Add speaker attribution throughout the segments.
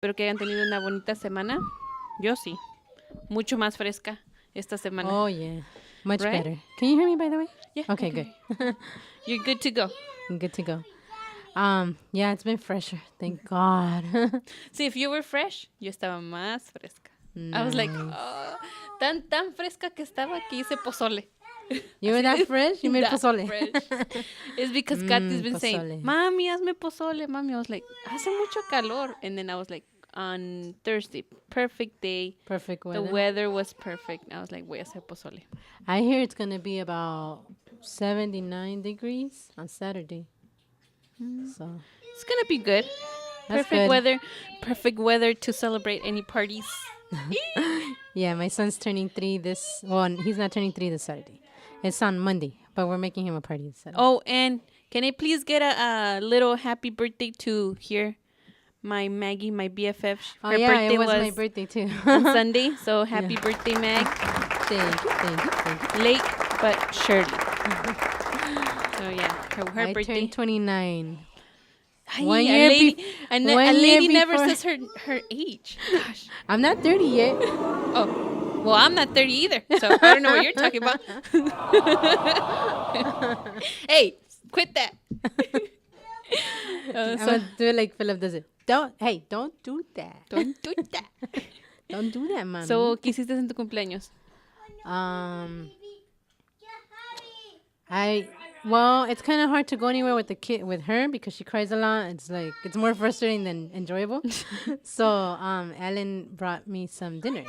Speaker 1: Espero que hayan tenido una bonita semana. Yo sí. Mucho más fresca esta semana.
Speaker 2: Oh, yeah. Much
Speaker 1: Right?
Speaker 2: better. Can you hear me, by the way?
Speaker 1: Yeah.
Speaker 2: Okay, good.
Speaker 1: You're good to go.
Speaker 2: Good to go. Yeah, it's been fresher. Thank God.
Speaker 1: See, if you were fresh, yo estaba más fresca. I was like, oh, tan fresca que estaba que hice pozole.
Speaker 2: You were that fresh? You made
Speaker 1: That
Speaker 2: pozole.
Speaker 1: fresh. It's because Kathy's been saying,
Speaker 2: pozole.
Speaker 1: Mami, hazme pozole. Mami, I was like, hace mucho calor. And then I was like, on Thursday, perfect day.
Speaker 2: Perfect weather.
Speaker 1: The weather was perfect. I was like, voy a hacer pozole.
Speaker 2: I hear it's going to be about 79 degrees on Saturday. So
Speaker 1: It's going to be good.
Speaker 2: That's
Speaker 1: Perfect
Speaker 2: good.
Speaker 1: weather. Perfect weather to celebrate any parties.
Speaker 2: yeah, my son's turning 3 this. Well, he's not turning 3 this Saturday. It's on Monday, but we're making him a party this Saturday.
Speaker 1: Oh, and can I please get a little happy birthday to here? My Maggie, my BFF.
Speaker 2: Oh,
Speaker 1: Her
Speaker 2: yeah,
Speaker 1: birthday
Speaker 2: it was my birthday too.
Speaker 1: on Sunday. So happy birthday, Mag.
Speaker 2: Thank you.
Speaker 1: Late, but surely. So yeah, her
Speaker 2: I
Speaker 1: birthday.
Speaker 2: turned 29.
Speaker 1: Ay,
Speaker 2: 1
Speaker 1: a
Speaker 2: year
Speaker 1: lady, a
Speaker 2: one
Speaker 1: lady
Speaker 2: year
Speaker 1: never
Speaker 2: before-
Speaker 1: says her age. Gosh.
Speaker 2: I'm not 30 yet.
Speaker 1: Oh, well, I'm not 30 either, so I don't know what you're talking about. Hey, quit that.
Speaker 2: I'm
Speaker 1: So
Speaker 2: going to do it like Philip does it. Don't do that.
Speaker 1: don't do that.
Speaker 2: Don't do that, mommy.
Speaker 1: So, ¿qué hiciste en tu cumpleaños?
Speaker 2: Well, it's kind of hard to go anywhere with the kid, with her, because she cries a lot. It's more frustrating than enjoyable. So, Ellen brought me some dinner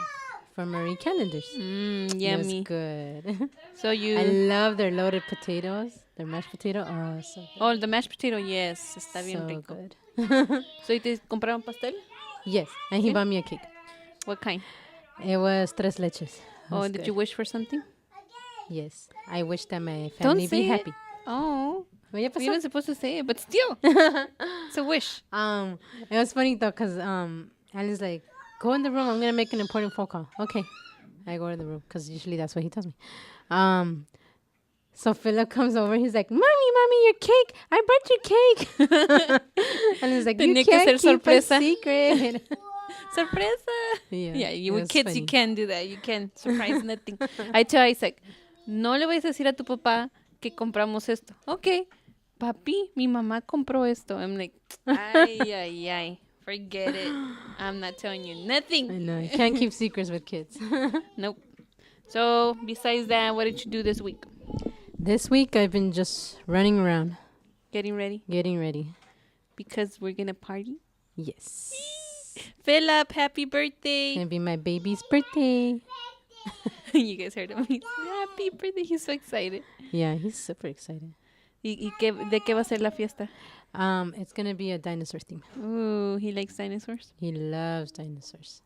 Speaker 2: from Marie Callender's. It was
Speaker 1: Yummy.
Speaker 2: good.
Speaker 1: So
Speaker 2: I
Speaker 1: you,
Speaker 2: love their loaded potatoes, their mashed potato. Oh, so good.
Speaker 1: oh, the mashed potato, yes, está bien
Speaker 2: So
Speaker 1: rico.
Speaker 2: good.
Speaker 1: So, ¿y te compraron pastel?
Speaker 2: Yes, and he bought me a cake.
Speaker 1: What kind?
Speaker 2: It was tres leches. It
Speaker 1: Oh,
Speaker 2: was
Speaker 1: did
Speaker 2: good.
Speaker 1: you wish for something?
Speaker 2: Yes, I wish that my
Speaker 1: Don't
Speaker 2: family
Speaker 1: say
Speaker 2: be
Speaker 1: it.
Speaker 2: happy.
Speaker 1: Oh,
Speaker 2: Well, ya
Speaker 1: we
Speaker 2: pasó.
Speaker 1: weren't supposed to say it, but still, it's a wish.
Speaker 2: It was funny though, cause Ali's like, go in the room. I'm gonna make an important phone call. Okay, I go in the room, cause usually that's what he tells me. So Philip comes over. He's like, "Mommy, your cake! I brought you cake." And he's like, "You
Speaker 1: Tenía que
Speaker 2: can't
Speaker 1: ser
Speaker 2: keep
Speaker 1: sorpresa.
Speaker 2: a secret."
Speaker 1: Sorpresa.
Speaker 2: Yeah,
Speaker 1: Yeah,
Speaker 2: it
Speaker 1: you with
Speaker 2: was
Speaker 1: kids, you
Speaker 2: funny.
Speaker 1: can't do that. You can't surprise nothing. I tell Isaac, no le vayas a decir a tu papá que compramos esto. Okay, papi, mi mamá compró esto. I'm like, ay, forget it. I'm not telling you
Speaker 2: I
Speaker 1: nothing.
Speaker 2: know you can't keep secrets with kids.
Speaker 1: Nope. So, besides that, what did you do this week?
Speaker 2: This week I've been just running around,
Speaker 1: Getting ready?
Speaker 2: getting ready.
Speaker 1: Because we're gonna party?
Speaker 2: Yes,
Speaker 1: Philip, happy
Speaker 2: it's
Speaker 1: birthday.
Speaker 2: gonna be my baby's birthday.
Speaker 1: You guys heard him. He's happy birthday. He's so excited.
Speaker 2: Yeah, he's super excited.
Speaker 1: ¿De qué va a ser la fiesta?
Speaker 2: It's gonna be a dinosaur theme.
Speaker 1: Ooh, he likes dinosaurs.
Speaker 2: He loves dinosaurs.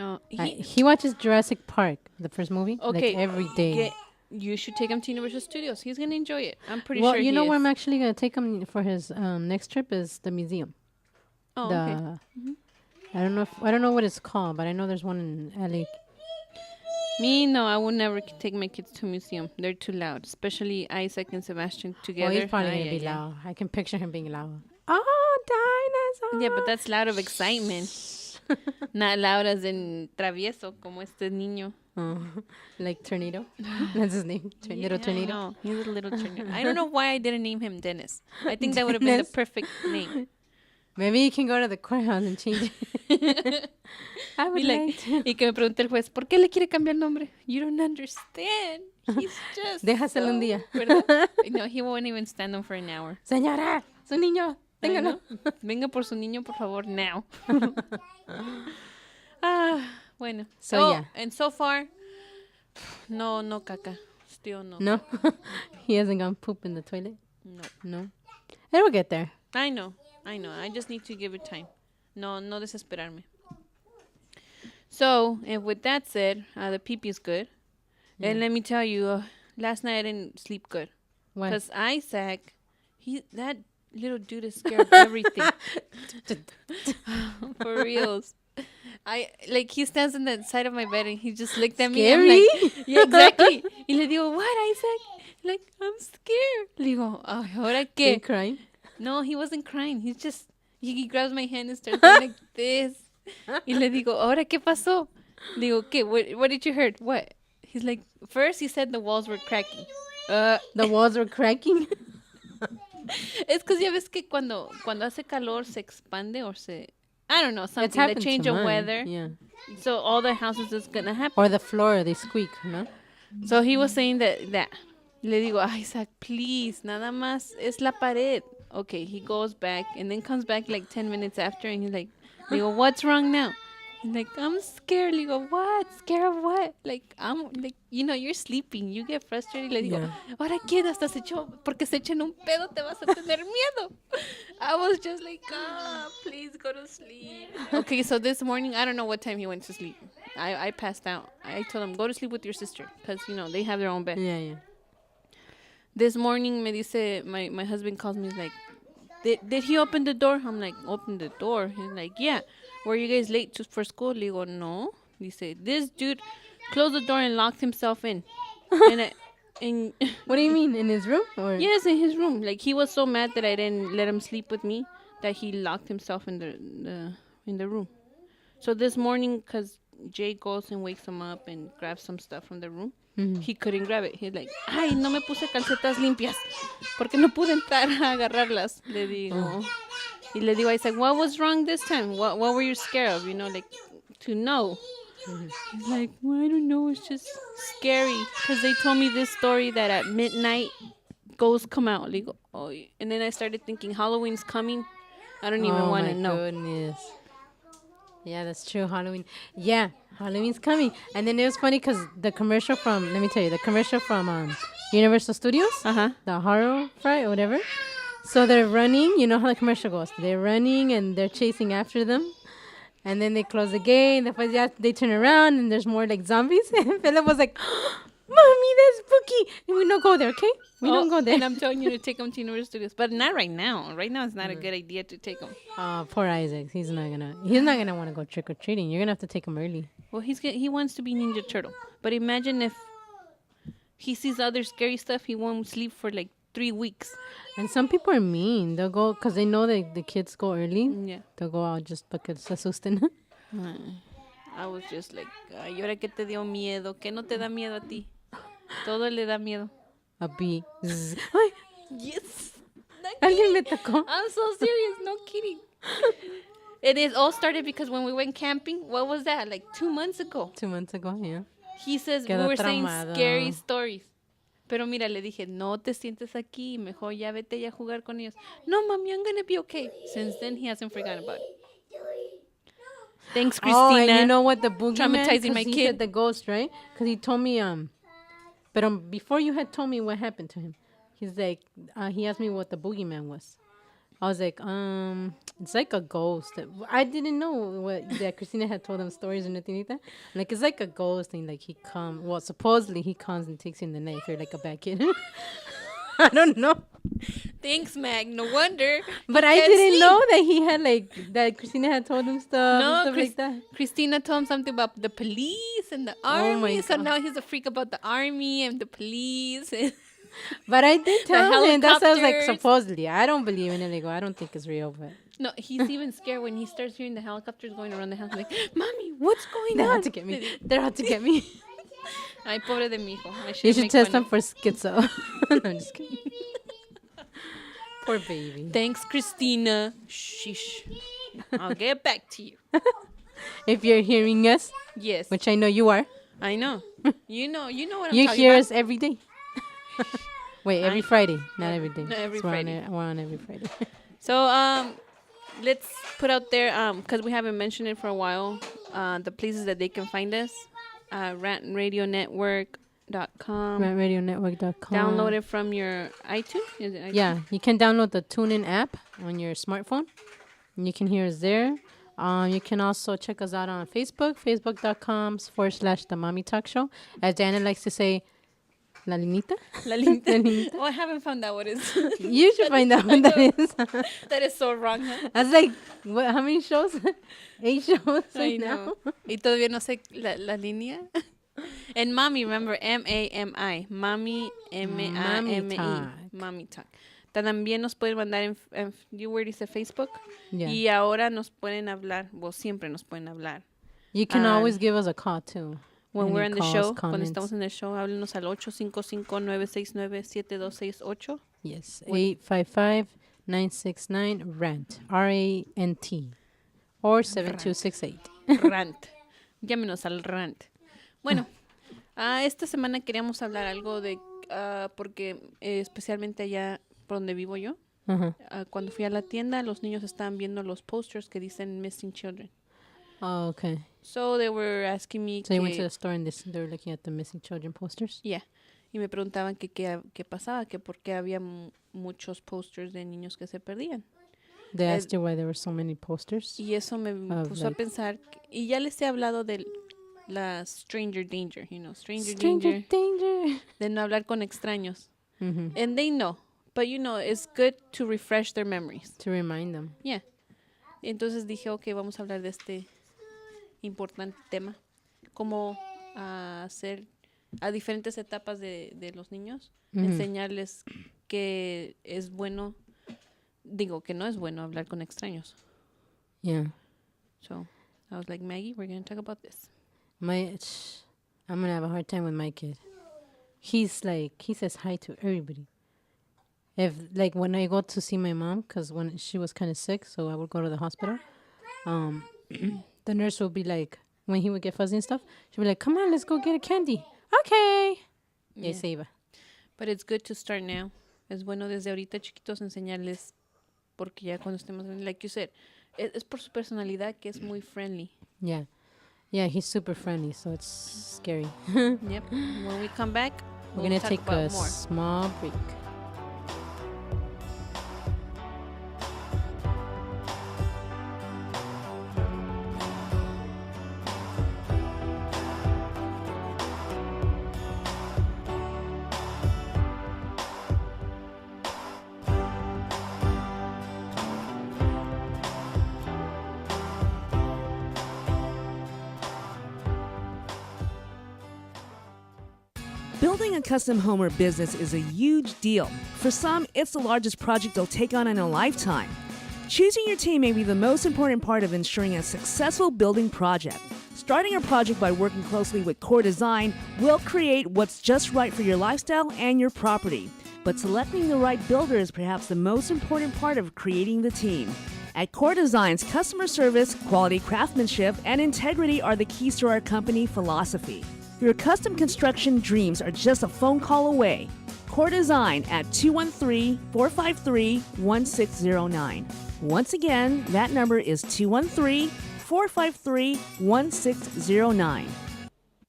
Speaker 1: Oh,
Speaker 2: He watches Jurassic Park, the first movie,
Speaker 1: okay.
Speaker 2: like every day.
Speaker 1: You should take him to Universal Studios. He's gonna enjoy it. I'm pretty
Speaker 2: Well,
Speaker 1: sure.
Speaker 2: you know
Speaker 1: he
Speaker 2: where
Speaker 1: is.
Speaker 2: I'm actually gonna take him for his next trip is the museum.
Speaker 1: Oh, okay.
Speaker 2: I don't know what it's called, but I know there's one in LA.
Speaker 1: Me, no, I would never take my kids to a museum. They're too loud, especially Isaac and Sebastian together.
Speaker 2: Well, he's probably
Speaker 1: Ay,
Speaker 2: gonna be
Speaker 1: ay, ay.
Speaker 2: loud. I can picture him being loud. Oh, dinosaur!
Speaker 1: Yeah, but that's loud of excitement. Not loud as in travieso, como este niño.
Speaker 2: Oh, like Tornado. That's his name. Little Tornado.
Speaker 1: No, he's a little tornado. I don't know why I didn't name him Dennis. I think that would have been the
Speaker 2: Dennis.
Speaker 1: perfect name.
Speaker 2: Maybe you can go to the courthouse and change it. I would
Speaker 1: Be
Speaker 2: like,
Speaker 1: like,
Speaker 2: to.
Speaker 1: y que me pregunte el juez, ¿por qué le quiere cambiar el nombre? You don't understand. He's just
Speaker 2: Déjaselo un día.
Speaker 1: ¿verdad? No, he won't even stand on for an hour.
Speaker 2: Señora, su niño,
Speaker 1: I
Speaker 2: téngalo.
Speaker 1: know. Venga por su niño, por favor, now. Bueno.
Speaker 2: So, yeah.
Speaker 1: And so far, no caca. Still no.
Speaker 2: No, he hasn't gone poop in the toilet.
Speaker 1: No.
Speaker 2: No, it'll get there.
Speaker 1: I know. I just need to give it time. No desesperarme. So, and with that said, the pee-pee is good. And let me tell you, last night I didn't sleep good.
Speaker 2: Why?
Speaker 1: Because Isaac, that little dude is scared of everything. For reals. He stands on the side of my bed and he just looked at me. I'm
Speaker 2: Scary?
Speaker 1: like, yeah, exactly. Y le digo, what, Isaac? Like, I'm scared. Le digo, ay, ¿ahora
Speaker 2: You
Speaker 1: qué?
Speaker 2: crying?
Speaker 1: No, he wasn't crying. He's just, he grabs my hand and starts going like this. Y le digo, ¿ahora qué pasó? Digo, ¿qué? What did you hear? What? He's like, first he said the walls were cracking.
Speaker 2: The walls were cracking.
Speaker 1: Es que ya ves que cuando hace calor se expande or se... I don't know,
Speaker 2: It's
Speaker 1: something. The
Speaker 2: happened
Speaker 1: change
Speaker 2: to
Speaker 1: of
Speaker 2: mine.
Speaker 1: weather.
Speaker 2: Yeah.
Speaker 1: So all the houses is gonna happen.
Speaker 2: Or the floor, they squeak, no?
Speaker 1: So he was saying that. Le digo, Isaac, please, nada más es la pared. Okay, he goes back and then comes back like 10 minutes after and he's like, le digo, what's wrong now? He's like, I'm scared. Le digo, what? Scared of what? Like, I'm like, you're sleeping. You get frustrated. Le digo, ahora quién hasta se echó, porque se echa en un pedo te vas a tener miedo. I was just like, please go to sleep. Okay, so this morning, I don't know what time he went to sleep. I passed out. I told him, go to sleep with your sister because, they have their own bed.
Speaker 2: Yeah.
Speaker 1: This morning, me dice, my husband calls me, he's like, did he open the door? I'm like, open the door? He's like, yeah. Were you guys late for school? Le digo, no. Dice, this dude closed the door and locked himself in. and
Speaker 2: What do you mean? In his room? Or?
Speaker 1: Yes, in his room. Like, he was so mad that I didn't let him sleep with me that he locked himself in the room. So this morning, because Jay goes and wakes him up and grabs some stuff from the room, he couldn't grab it. He's like, ay, no me puse calcetas limpias porque no pude entrar a agarrarlas. Le digo. Y le digo, I said, what was wrong this time? What were you scared of? Like, to know. He's like, well, I don't know. It's just scary. Because they told me this story that at midnight, ghosts come out. Le digo, oh. And then I started thinking, Halloween's coming. I don't even want to know.
Speaker 2: Oh, my goodness. Yeah, that's true. Halloween. Yeah, Halloween's coming. And then it was funny because the commercial from Universal Studios, the horror fright or whatever. So they're running. You know how the commercial goes. They're running and they're chasing after them. And then they close the gate. And they turn around and there's more like zombies. And Philip was like, Mommy, that's spooky. And we don't go there, okay? We don't go there.
Speaker 1: And I'm telling you to take him to Universal Studios. But not right now. Right now it's not a good idea to take him.
Speaker 2: Poor Isaac. He's not gonna want to go trick or treating. You're gonna have to take him early.
Speaker 1: Well, he wants to be Ninja Turtle. But imagine if he sees other scary stuff, he won't sleep for like 3 weeks.
Speaker 2: And some people are mean. They'll go because they know that the kids go early.
Speaker 1: Yeah.
Speaker 2: They'll go out just because se asusten.
Speaker 1: I was just like, ¿y ahora qué te dio miedo? ¿Qué no te da miedo a ti? Todo le da miedo.
Speaker 2: A bee.
Speaker 1: Yes.
Speaker 2: Alguien me tocó.
Speaker 1: I'm so serious. No kidding. It all started because when we went camping, what was that? Like 2 months ago.
Speaker 2: 2 months ago, yeah.
Speaker 1: He says we were saying scary stories. Pero mira, le dije, no te sientes aquí. Mejor ya vete ya a jugar con ellos. No, Mami, I'm going to be okay. Since then, he hasn't forgotten about it. Thanks, Christina.
Speaker 2: Oh, and you know what? The boogeyman.
Speaker 1: Traumatizing my
Speaker 2: he
Speaker 1: kid.
Speaker 2: said the ghost, right? Because he told me, but before you had told me what happened to him, he's like, he asked me what the boogeyman was. I was like, it's like a ghost. I didn't know that Christina had told them stories or nothing like that. Like, it's like a ghost thing. Like, supposedly he comes and takes you in the night if you're like a bad kid. I don't know.
Speaker 1: Thanks, Mag. No wonder.
Speaker 2: But I didn't know that he had that Christina had told him stuff and stuff like that.
Speaker 1: Christina told him something about the police and the army. So now he's a freak about the army and the police.
Speaker 2: But I did tell him. That sounds like supposedly. I don't believe in it. Like, I don't think it's real. But
Speaker 1: no, he's even scared when he starts hearing the helicopters going around the house. Like, Mommy, what's going on?
Speaker 2: They're out to get me. They're out to get me.
Speaker 1: Ay, pobre de mi hijo.
Speaker 2: You should test him for schizo. No, I'm just kidding. Poor baby.
Speaker 1: Thanks, Christina. Sheesh. I'll get back to you.
Speaker 2: If you're hearing us.
Speaker 1: Yes.
Speaker 2: Which I know you are.
Speaker 1: I know. You know what I'm talking about.
Speaker 2: You hear us every day. Wait, every Friday. Not every day.
Speaker 1: Not every Friday.
Speaker 2: We're on every Friday.
Speaker 1: So, let's put out there, because we haven't mentioned it for a while, the places that they can find us. RantRadioNetwork.com.
Speaker 2: RantRadioNetwork.com.
Speaker 1: Download it from your iTunes. Is it iTunes?
Speaker 2: Yeah, you can download the TuneIn app on your smartphone. And you can hear us there. You can also check us out on Facebook, facebook.com/The Mami Talk Show. As Diana likes to say, La Linita?
Speaker 1: La Linita. Oh, I haven't found out what it is.
Speaker 2: You should find out what that is.
Speaker 1: That is so wrong, huh?
Speaker 2: That's like, how many shows? 8 shows
Speaker 1: I
Speaker 2: now.
Speaker 1: know. Y todavía no sé la línea. And Mami, remember, Mami, Mami, M-A-M-I.
Speaker 2: Mami Talk.
Speaker 1: Mami Talk. También nos pueden mandar en you already said Facebook.
Speaker 2: Yeah.
Speaker 1: Y ahora nos pueden hablar. Siempre nos pueden hablar.
Speaker 2: You can always give us a call too.
Speaker 1: When
Speaker 2: Any
Speaker 1: we're in the
Speaker 2: calls,
Speaker 1: show, cuando
Speaker 2: comments.
Speaker 1: estamos en el show, háblenos al 855-969-7268.
Speaker 2: Yes, 855-969-RANT. R-A-N-T. Or 7268.
Speaker 1: Rant. Llámenos al Rant. Bueno, esta semana queríamos hablar algo de, porque especialmente allá por donde vivo yo,
Speaker 2: Uh-huh.
Speaker 1: cuando fui a la tienda, los niños estaban viendo los posters que dicen Missing Children.
Speaker 2: Oh, okay.
Speaker 1: So they were asking me
Speaker 2: So you went to the store and they were looking at the missing children posters?
Speaker 1: Yeah. Y me preguntaban que qué pasaba, que por qué había muchos posters de niños que se perdían.
Speaker 2: They asked you why there were so many posters?
Speaker 1: Y eso me puso a pensar, y ya les he hablado de la stranger danger, stranger danger, de no hablar con extraños.
Speaker 2: Mm-hmm.
Speaker 1: And they know, but it's good to refresh their memories.
Speaker 2: To remind them.
Speaker 1: Yeah. Entonces dije, okay, vamos a hablar de este importante tema, cómo hacer a diferentes etapas de los niños, enseñarles que es bueno, que no es bueno hablar con extraños.
Speaker 2: Yeah.
Speaker 1: So I was like, Maggie, we're going to talk about this.
Speaker 2: I'm going to have a hard time with my kid. He's like, he says hi to everybody. When I go to see my mom, because when she was kind of sick, so I would go to the hospital, the nurse would be like, when he would get fuzzy and stuff, she'd be like, come on, let's go get a candy. Okay.
Speaker 1: Yeah.
Speaker 2: Y se iba.
Speaker 1: But it's good to start now. Es bueno desde ahorita chiquitos enseñarles, porque ya cuando estemos, like you said, es por su personalidad que es muy friendly.
Speaker 2: Yeah. Yeah, he's super friendly, so it's scary.
Speaker 1: Yep. When we come back,
Speaker 2: We're going to
Speaker 1: talk
Speaker 2: take
Speaker 1: about
Speaker 2: a
Speaker 1: more.
Speaker 2: small break.
Speaker 3: Building a custom home or business is a huge deal. For some, it's the largest project they'll take on in a lifetime. Choosing your team may be the most important part of ensuring a successful building project. Starting a project by working closely with Core Design will create what's just right for your lifestyle and your property. But selecting the right builder is perhaps the most important part of creating the team. At Core Design's customer service, quality craftsmanship, and integrity are the keys to our company philosophy. Your custom construction dreams are just a phone call away. Core Design at 213-453-1609. Once again, that number is 213-453-1609.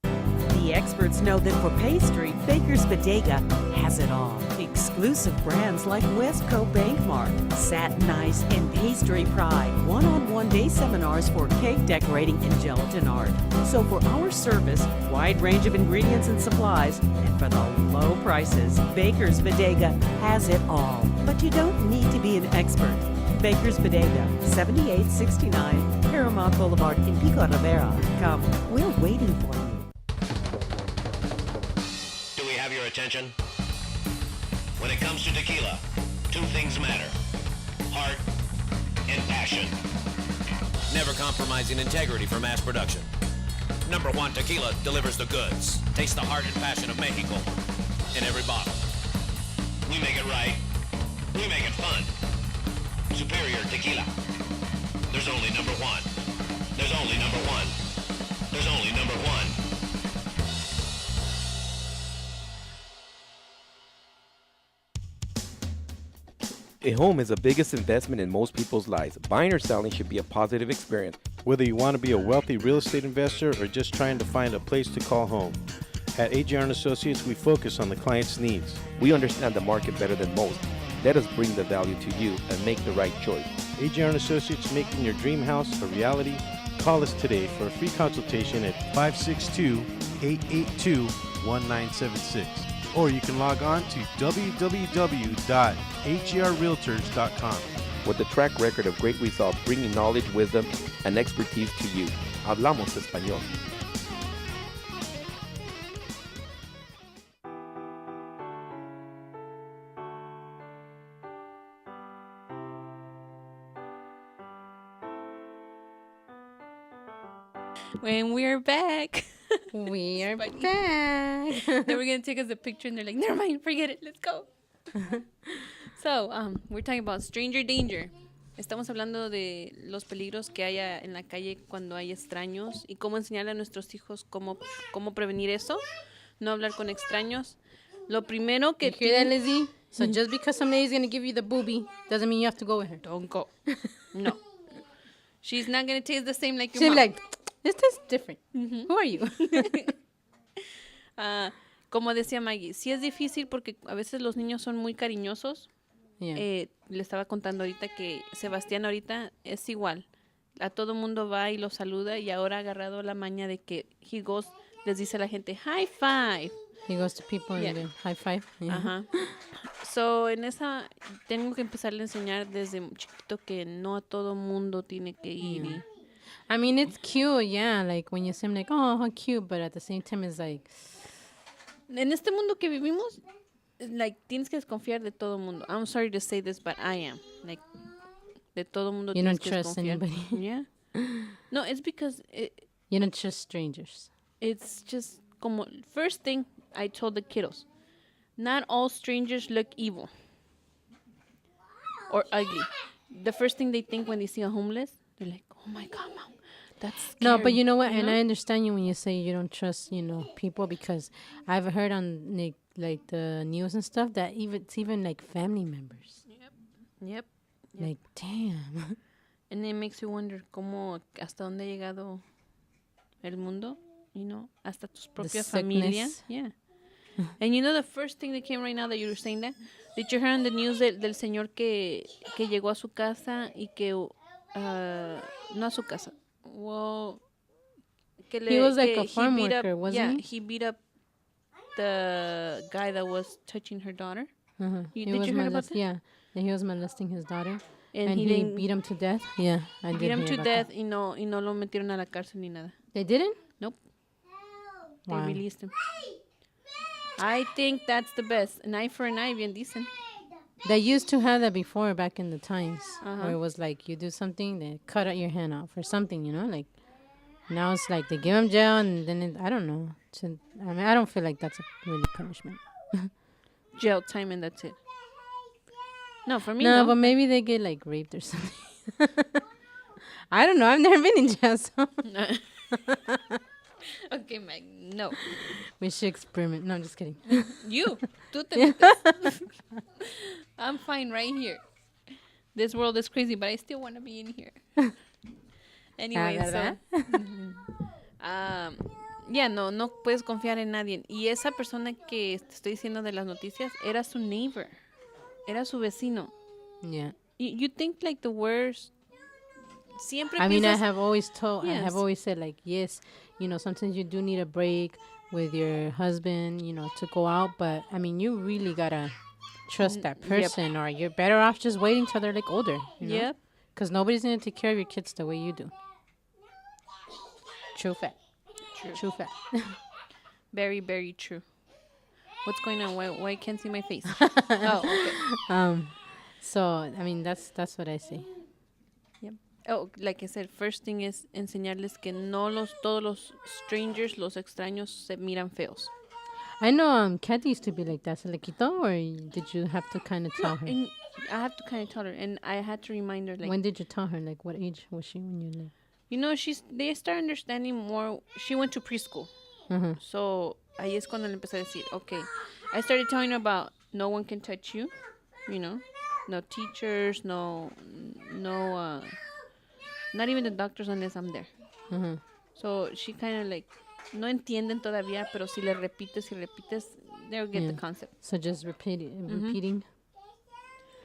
Speaker 4: The experts know that for pastry, Baker's Bodega has it all. Exclusive brands like Westco Bankmart, Satin Ice, and Pastry Pride. One-on-one day seminars for cake decorating and gelatin art. So for our service, wide range of ingredients and supplies, and for the low prices, Baker's Bodega has it all. But you don't need to be an expert. Baker's Bodega, 7869 Paramount Boulevard in Pico Rivera. Come, we're waiting for you.
Speaker 5: Do we have your attention? When it comes to tequila, two things matter: heart and passion. Never compromising integrity for mass production. Number One Tequila delivers the goods. Taste the heart and passion of Mexico in every bottle. We make it right. We make it fun. Superior tequila. There's only number one. There's only number one. There's only number one.
Speaker 6: A home is the biggest investment in most people's lives. Buying or selling should be a positive experience.
Speaker 7: Whether you want to be a wealthy real estate investor or just trying to find a place to call home. At AJR & Associates, we focus on the client's needs.
Speaker 6: We understand the market better than most. Let us bring the value to you and make the right choice.
Speaker 7: AJR & Associates, making your dream house a reality. Call us today for a free consultation at 562-882-1976. Or you can log on to www.agrrealtors.com.
Speaker 6: With a track record of great results, bringing knowledge, wisdom, and expertise to you. Hablamos español.
Speaker 1: When we're back.
Speaker 2: We are back.
Speaker 1: They were going to take us a picture and they're like, never mind, forget it, let's go. So, we're talking about stranger danger. Estamos hablando de los peligros que haya en la calle cuando hay extraños y cómo enseñarle a nuestros hijos cómo prevenir eso. No hablar con extraños. Lo primero que...
Speaker 2: You hear that, Lizzie? So just because some lady's going to give you the boobie doesn't mean you have to go with her.
Speaker 1: Don't go. No. She's not going to taste the same like your
Speaker 2: She's
Speaker 1: mom.
Speaker 2: like, this tastes different. Who are you?
Speaker 1: Como decía Maggie, sí es difícil porque a veces los niños son muy cariñosos.
Speaker 2: Yeah.
Speaker 1: Le estaba contando ahorita que Sebastián ahorita es igual. A todo mundo va y lo saluda y ahora ha agarrado la maña de que he goes, les dice a la gente, high five.
Speaker 2: He goes to people
Speaker 1: Yeah.
Speaker 2: and they high five. Yeah.
Speaker 1: Ajá. So, en esa, tengo que empezarle a enseñar desde chiquito que no a todo mundo tiene que ir.
Speaker 2: Yeah. I mean, it's cute, yeah. Like when you see him, like, oh, how cute. But at the same time, it's like,
Speaker 1: En este mundo que vivimos, like, tienes que desconfiar de todo mundo. I'm sorry to say this, but I am. Like, de todo mundo
Speaker 2: you
Speaker 1: tienes
Speaker 2: don't
Speaker 1: que
Speaker 2: trust
Speaker 1: desconfiar.
Speaker 2: anybody.
Speaker 1: Yeah. No, it's because
Speaker 2: You don't trust strangers.
Speaker 1: it's just como, first thing I told the kiddos, not all strangers look evil or ugly. The first thing they think when they see a homeless, they're like, oh my God, Mom, that's scary.
Speaker 2: No, but you know what? And
Speaker 1: know?
Speaker 2: I understand you when you say you don't trust, people, because I've heard on like the news and stuff that it's even like family members.
Speaker 1: Yep.
Speaker 2: Like, damn.
Speaker 1: And it makes you wonder cómo, hasta dónde ha llegado el mundo, hasta tus propias familias.
Speaker 2: sickness.
Speaker 1: Yeah. And the first thing that came right now that you were saying that, did you hear on the news del señor que llegó a su casa y que, no a su casa, well,
Speaker 2: He was like a
Speaker 1: he
Speaker 2: farm
Speaker 1: beat
Speaker 2: worker,
Speaker 1: up,
Speaker 2: wasn't
Speaker 1: he beat up the guy that was touching her daughter.
Speaker 2: Uh-huh.
Speaker 1: Did
Speaker 2: He was
Speaker 1: you hear about that?
Speaker 2: Yeah, and he was molesting his daughter.
Speaker 1: And
Speaker 2: And
Speaker 1: he
Speaker 2: he
Speaker 1: didn't
Speaker 2: beat him to death. Yeah, I did
Speaker 1: beat him
Speaker 2: hear
Speaker 1: to
Speaker 2: about
Speaker 1: death
Speaker 2: that.
Speaker 1: y no lo metieron a la cárcel ni nada.
Speaker 2: They didn't?
Speaker 1: Nope. They
Speaker 2: Wow.
Speaker 1: released him. I think that's the best. An eye for an eye, bien dicen.
Speaker 2: They used to have that before back in the times,
Speaker 1: Uh-huh.
Speaker 2: where it was like you do something, they cut out your hand off or something, like now it's like they give him jail and then I don't know. I don't feel like that's a really punishment.
Speaker 1: Jail time and that's it. No, for me,
Speaker 2: No,
Speaker 1: no.
Speaker 2: but maybe they get like raped or something. I don't know. I've never been in jail, so
Speaker 1: Okay, Meg, no.
Speaker 2: we should experiment. No, I'm just kidding.
Speaker 1: You. Tú te metes. I'm fine right here. This world is crazy, but I still want to be in here. Anyway,
Speaker 2: ¿verdad?
Speaker 1: yeah, no puedes confiar en nadie. Y esa persona que te estoy diciendo de las noticias era su neighbor. Era su vecino.
Speaker 2: Yeah.
Speaker 1: You think like the worst. Siempre
Speaker 2: I mean, I
Speaker 1: piensas-
Speaker 2: have always I
Speaker 1: Yes.
Speaker 2: have always said like, yes, sometimes you do need a break with your husband, to go out. But I mean, you really gotta trust that
Speaker 1: Yep.
Speaker 2: person, or you're better off just waiting till they're like older.
Speaker 1: Yep.
Speaker 2: Because nobody's gonna take care of your kids the way you do. True fact. True fact.
Speaker 1: Very, very true. What's going on? Why I can't see my face? Oh, okay.
Speaker 2: So I mean, that's what I say.
Speaker 1: Yep. Oh, like I said, first thing is enseñarles que todos los strangers, los extraños, se miran feos.
Speaker 2: I know Kathy used to be like that. ¿Se le quitó, or did you have to kind of tell her?
Speaker 1: And I have to kind of tell her, and I had to remind her, like,
Speaker 2: When did you tell her? Like, what age was she when you like?
Speaker 1: they start understanding more. She went to preschool.
Speaker 2: Uh-huh.
Speaker 1: So, ahí es cuando le empecé a decir, okay. I started telling her about no one can touch you, no teachers, no, not even the doctors unless I'm there.
Speaker 2: Uh-huh.
Speaker 1: So, she kind of like, no entienden todavía, pero si le repites, they'll get the concept.
Speaker 2: So just repeating.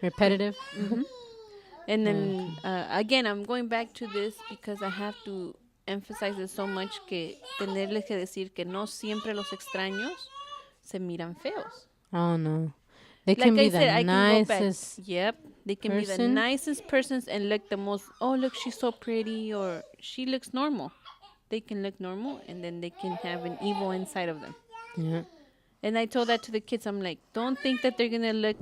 Speaker 2: Repetitive.
Speaker 1: And then, again, I'm going back to this because I have to emphasize it so much que tenerles que decir que no siempre los extraños se miran feos.
Speaker 2: Oh no. They
Speaker 1: Like
Speaker 2: can
Speaker 1: I
Speaker 2: be
Speaker 1: said, I
Speaker 2: the
Speaker 1: can go back.
Speaker 2: nicest.
Speaker 1: Yep. They can be the
Speaker 2: person.
Speaker 1: nicest persons and look the most, oh, look, she's so pretty, or she looks normal. They can look normal, and then they can have an evil inside of them.
Speaker 2: Yeah.
Speaker 1: And I told that to the kids. I'm like, don't think that they're gonna look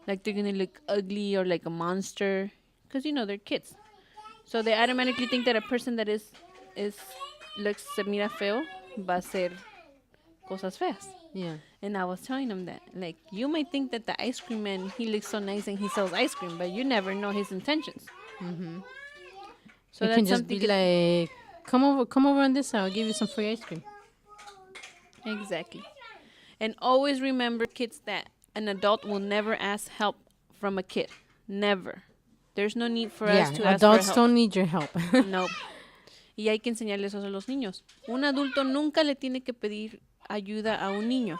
Speaker 1: like they're gonna look ugly or like a monster, because they're kids. So they automatically think that a person that is se mira feo, va a ser cosas feas.
Speaker 2: Yeah.
Speaker 1: And I was telling him that, like, you might think that the ice cream man, he looks so nice and he sells ice cream, but you never know his intentions.
Speaker 2: Mm-hmm.
Speaker 1: So
Speaker 2: You
Speaker 1: that's
Speaker 2: can just
Speaker 1: something.
Speaker 2: be like, come over on this side. I'll give you some free ice cream.
Speaker 1: Exactly. And always remember, kids, that an adult will never ask help from a kid. Never. There's no need for us to ask for
Speaker 2: adults
Speaker 1: help.
Speaker 2: don't need your help.
Speaker 1: Nope. Y hay que enseñarles eso a los niños. Un adulto nunca le tiene que pedir ayuda a un niño.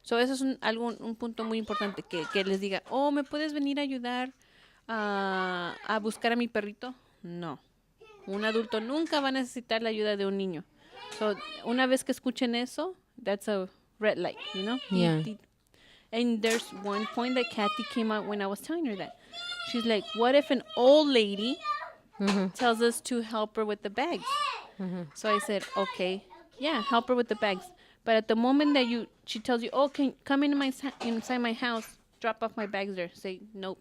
Speaker 1: So eso es un punto muy importante, que les diga, oh, ¿me puedes venir a ayudar a buscar a mi perrito? No. Un adulto nunca va a necesitar la ayuda de un niño. So, una vez que escuchen eso, that's a red light, you know?
Speaker 2: Yeah.
Speaker 1: And there's one point that Kathy came out when I was telling her that. She's like, what if an old lady tells us to help her with the bags? So I said, okay, yeah, help her with the bags. But at the moment that she tells you, oh, can come inside my house, drop off my bags there. Say, nope.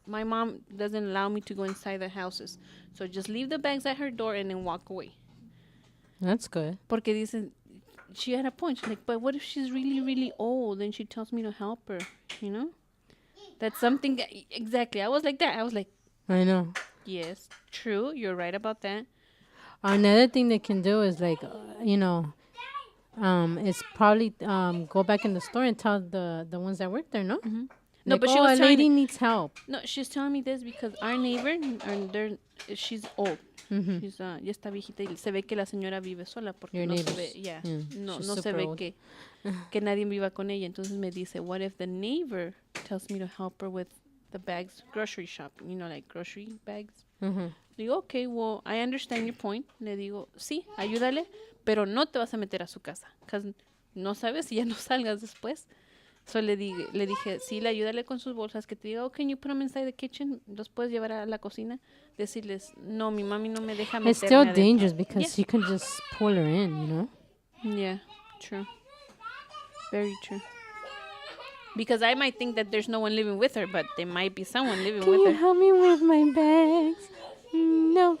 Speaker 1: My mom doesn't allow me to go inside the houses. So just leave the bags at her door and then walk away.
Speaker 2: That's good.
Speaker 1: Porque dicen, she had a point. She's like, but what if she's really, really old and she tells me to help her, you know? That's something, exactly. I was like that. I was like,
Speaker 2: I know.
Speaker 1: yes, true. You're right about that.
Speaker 2: Another thing they can do is like, is probably go back in the store and tell the ones that work there, no?
Speaker 1: Mm-hmm. No,
Speaker 2: Like,
Speaker 1: but she was
Speaker 2: a
Speaker 1: telling
Speaker 2: lady
Speaker 1: me,
Speaker 2: needs help.
Speaker 1: no, she's telling me this because our neighbor, she's old.
Speaker 2: Mm-hmm.
Speaker 1: She's ya está viejita y se ve que la señora vive sola porque
Speaker 2: Your
Speaker 1: no se
Speaker 2: neighbors.
Speaker 1: ve, yeah,
Speaker 2: Yeah,
Speaker 1: no
Speaker 2: she's
Speaker 1: se
Speaker 2: super
Speaker 1: ve
Speaker 2: old.
Speaker 1: que nadie viva con ella. Entonces me dice, what if the neighbor tells me to help her with the bags, grocery shopping, like grocery bags?
Speaker 2: Mm-hmm.
Speaker 1: Digo, okay, well, I understand your point. Le digo, sí, ayúdale, pero no te vas a meter a su casa, because no sabes si ya no salgas después. So le dije, sí, le ayúdale con sus bolsas, que te diga, oh, can you put them inside the kitchen? ¿Los puedes llevar a la cocina? Decirles, no, mi mami no me deja meterme
Speaker 2: It's still
Speaker 1: adentro.
Speaker 2: dangerous because
Speaker 1: Yeah.
Speaker 2: she can just pull her in, you know?
Speaker 1: Yeah, true. Very true. Because I might think that there's no one living with her, but there might be someone living
Speaker 2: Can
Speaker 1: with
Speaker 2: you
Speaker 1: her.
Speaker 2: help me with my bags? No.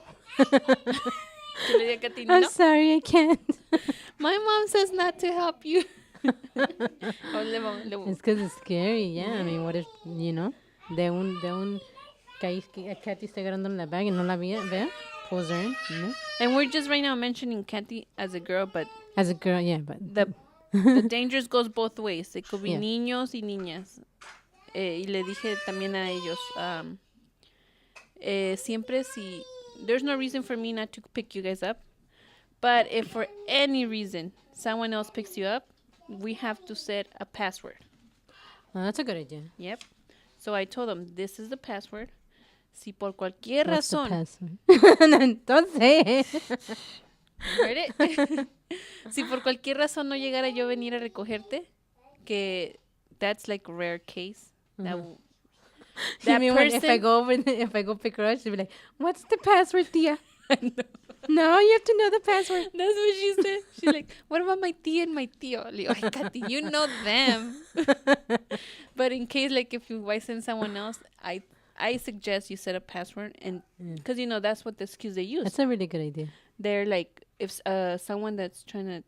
Speaker 1: Que le diga a ti,
Speaker 2: I'm
Speaker 1: no.
Speaker 2: sorry, I can't.
Speaker 1: My mom says not to help you.
Speaker 2: It's because it's scary, yeah. I mean, what if, de un Katy está agarrando la bag y no la vea, pulls her in,
Speaker 1: And we're just right now mentioning Kathy as a girl, but
Speaker 2: As a girl, yeah, but
Speaker 1: the dangers goes both ways. It could be
Speaker 2: Yeah.
Speaker 1: niños y niñas. Y le dije también a ellos, siempre si, there's no reason for me not to pick you guys up, but if for any reason someone else picks you up, we have to set a password.
Speaker 2: oh, that's a good idea.
Speaker 1: Yep. So I told them, this is the password. Si por cualquier
Speaker 2: What's the
Speaker 1: razón,
Speaker 2: password? Don't say it.
Speaker 1: heard it? Si por cualquier razón no llegara yo a venir a recogerte, que that's like a rare case.
Speaker 2: You
Speaker 1: That
Speaker 2: mean when if I
Speaker 1: person,
Speaker 2: if I go pick her up, she'll be like, "What's the password, tia?" No, you have to know the password.
Speaker 1: that's what she said. She's like, what about my tia and my tío? Le digo, ay, Katy, you know them. But in case, like, if I send someone else, I suggest you set a password, and because that's what the excuse they use.
Speaker 2: That's a really good idea.
Speaker 1: They're like, if someone that's trying to,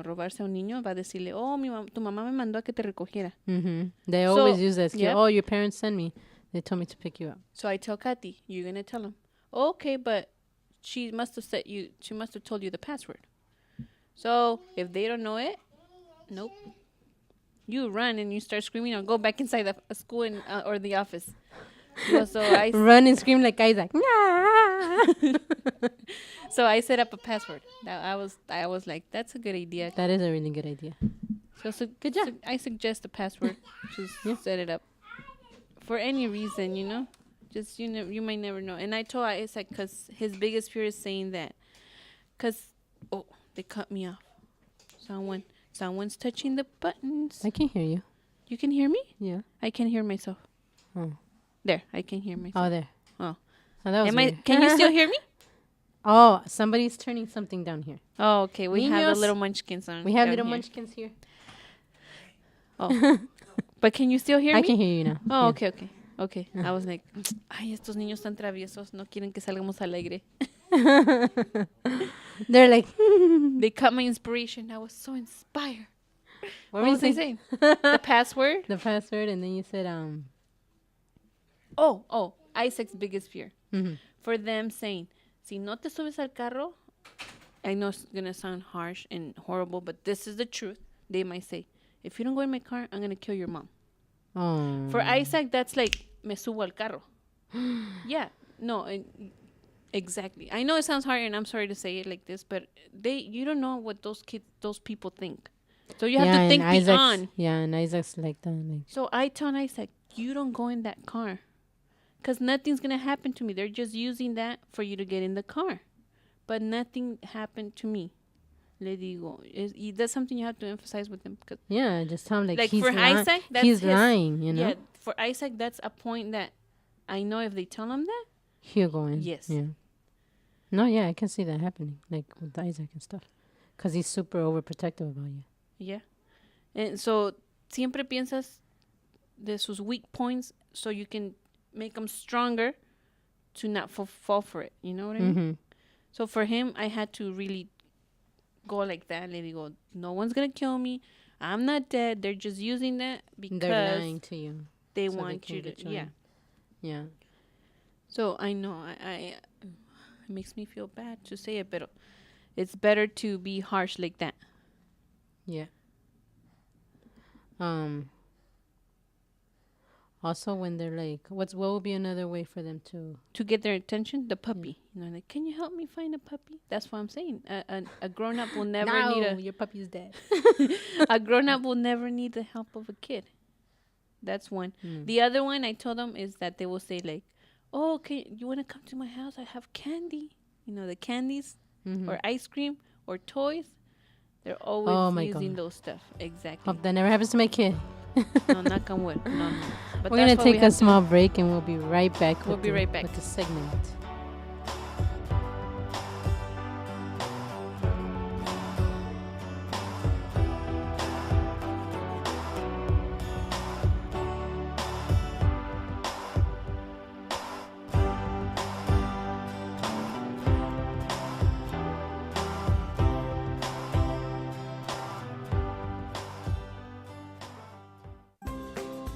Speaker 1: robarse a un niño, va a decirle, oh, tu mamá me mandó a que te recogiera.
Speaker 2: Mm-hmm. They
Speaker 1: So,
Speaker 2: always use that excuse.
Speaker 1: yep.
Speaker 2: Oh, your parents sent me. They told me to pick you up.
Speaker 1: So I tell Katy, you're gonna tell him, okay, but she must have told you the password. So if they don't know it, nope. You run and you start screaming or go back inside the school or the office. So
Speaker 2: Run and scream like Isaac.
Speaker 1: so I set up a password. I was like, that's a good idea.
Speaker 2: That is a really good idea.
Speaker 1: So good job. I suggest a password. Just set it up for any reason, Just you might never know. And I told Isaac because his biggest fear is saying that, because they cut me off. Someone's touching the buttons.
Speaker 2: I can hear you.
Speaker 1: You can hear me?
Speaker 2: Yeah.
Speaker 1: I can hear myself.
Speaker 2: Oh.
Speaker 1: There, I can hear myself.
Speaker 2: Oh, there.
Speaker 1: Oh.
Speaker 2: Oh, that was weird.
Speaker 1: Can you still hear me?
Speaker 2: Oh, somebody's turning something down here.
Speaker 1: Oh, okay. We have
Speaker 2: Niños.
Speaker 1: the little munchkins on.
Speaker 2: We have
Speaker 1: down
Speaker 2: little
Speaker 1: here.
Speaker 2: munchkins here.
Speaker 1: Oh. But can you still hear me?
Speaker 2: I can hear you now.
Speaker 1: Oh,
Speaker 2: Yeah.
Speaker 1: okay. I was like, ay, estos niños tan traviesos, no quieren que salgamos al aire.
Speaker 2: They're like,
Speaker 1: They cut my inspiration. I was so inspired.
Speaker 2: what
Speaker 1: What
Speaker 2: were you
Speaker 1: was I
Speaker 2: saying?
Speaker 1: saying? The password?
Speaker 2: The password, and then you said,
Speaker 1: Oh, Isaac's biggest fear.
Speaker 2: Mhm.
Speaker 1: For them saying, si no te subes al carro, I know it's going to sound harsh and horrible, but this is the truth. They might say, if you don't go in my car, I'm going to kill your mom.
Speaker 2: oh.
Speaker 1: For Isaac, that's like, me subo al carro. Yeah, no, exactly. I know it sounds hard, and I'm sorry to say it like this, but you don't know what those people think. So you have to
Speaker 2: and
Speaker 1: think
Speaker 2: Isaac's,
Speaker 1: beyond.
Speaker 2: Yeah, and Isaac's like that. Like,
Speaker 1: So I told Isaac, you don't go in that car. Because nothing's going to happen to me. They're just using that for you to get in the car. But nothing happened to me. Le digo. That's something you have to emphasize with him.
Speaker 2: yeah, just tell him like,
Speaker 1: Like
Speaker 2: he's
Speaker 1: for Isaac, that's
Speaker 2: he's
Speaker 1: his,
Speaker 2: lying, you know?
Speaker 1: Yeah, for Isaac, that's a point that I know if they tell him that,
Speaker 2: He'll go in.
Speaker 1: Yes.
Speaker 2: Yeah. No, yeah, I can see that happening, like with Isaac and stuff. Because he's super overprotective about you.
Speaker 1: yeah. And so, siempre piensas de sus weak points so you can make them stronger to not fall for it. You know what I mean?
Speaker 2: Mm-hmm.
Speaker 1: So for him, I had to really go like that. Let it go. No one's going to kill me. I'm not dead. They're just using that because
Speaker 2: They're lying to you.
Speaker 1: they
Speaker 2: so they
Speaker 1: want
Speaker 2: can
Speaker 1: you to.
Speaker 2: get you
Speaker 1: Yeah.
Speaker 2: in. Yeah.
Speaker 1: So I know it makes me feel bad to say it, but it's better to be harsh like that.
Speaker 2: Yeah. Also, when they're like, what would be another way for them to?
Speaker 1: To get their attention, the puppy. You know, like, can you help me find a puppy? That's what I'm saying. A grown up will never need
Speaker 2: your puppy's dead.
Speaker 1: a grown up will never need the help of a kid. That's one. The other one I told them is that they will say like, "Oh, okay, you want to come to my house? I have candy. You know, the candies or ice cream or toys. They're always
Speaker 2: Oh my
Speaker 1: using
Speaker 2: God.
Speaker 1: those stuff. Exactly.
Speaker 2: Hope that never happens to my kid.
Speaker 1: No, knock on wood. No. But
Speaker 2: We're
Speaker 1: that's
Speaker 2: gonna
Speaker 1: what we
Speaker 2: take a
Speaker 1: have to-
Speaker 2: small break and we'll be right back.
Speaker 1: We'll
Speaker 2: with
Speaker 1: be
Speaker 2: the-
Speaker 1: right back.
Speaker 2: with the segment.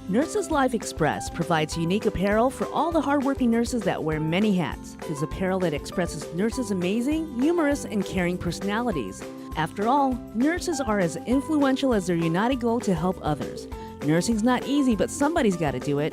Speaker 3: Nurses Life Express provides unique apparel for all the hardworking nurses that wear many hats. It's apparel that expresses nurses' amazing, humorous, and caring personalities. After all, nurses are as influential as their united goal to help others. Nursing's not easy, but somebody's got to do it.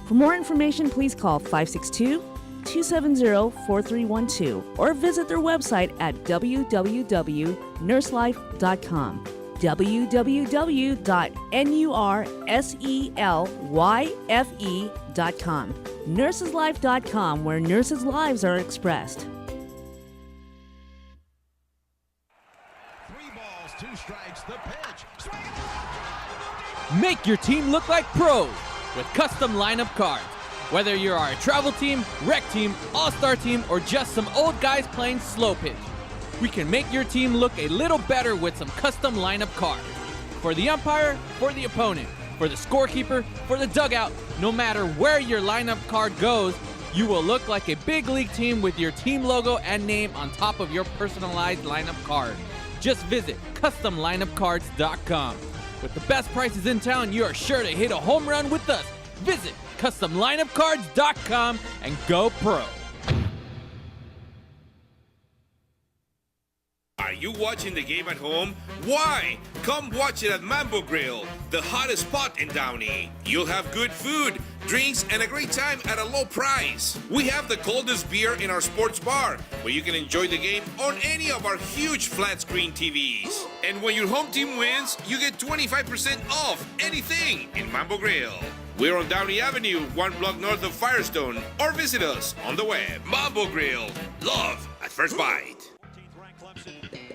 Speaker 3: For more information, please call 562-270-4312 or visit their website at www.nurselife.com. www.nurselyfe.com. Nurseslife.com, where nurses' lives are expressed.
Speaker 8: 3 balls, 2 strikes, the pitch. Swing and a round.
Speaker 9: Make your team look like pros with custom lineup cards. Whether you are a travel team, rec team, all-star team, or just some old guys playing slow pitch, we can make your team look a little better with some custom lineup cards. For the umpire, for the opponent, for the scorekeeper, for the dugout, no matter where your lineup card goes, you will look like a big league team with your team logo and name on top of your personalized lineup card. Just visit CustomLineupCards.com. With the best prices in town, you are sure to hit a home run with us. Visit CustomLineupCards.com and go pro.
Speaker 10: Are you watching the game at home? Why? Come watch it at Mambo Grill, the hottest spot in Downey. You'll have good food, drinks, and a great time at a low price. We have the coldest beer in our sports bar, where you can enjoy the game on any of our huge flat screen TVs. And when your home team wins, you get 25% off anything in Mambo Grill. We're on Downey Avenue, 1 block north of Firestone, or visit us on the web. Mambo Grill, love at first bite.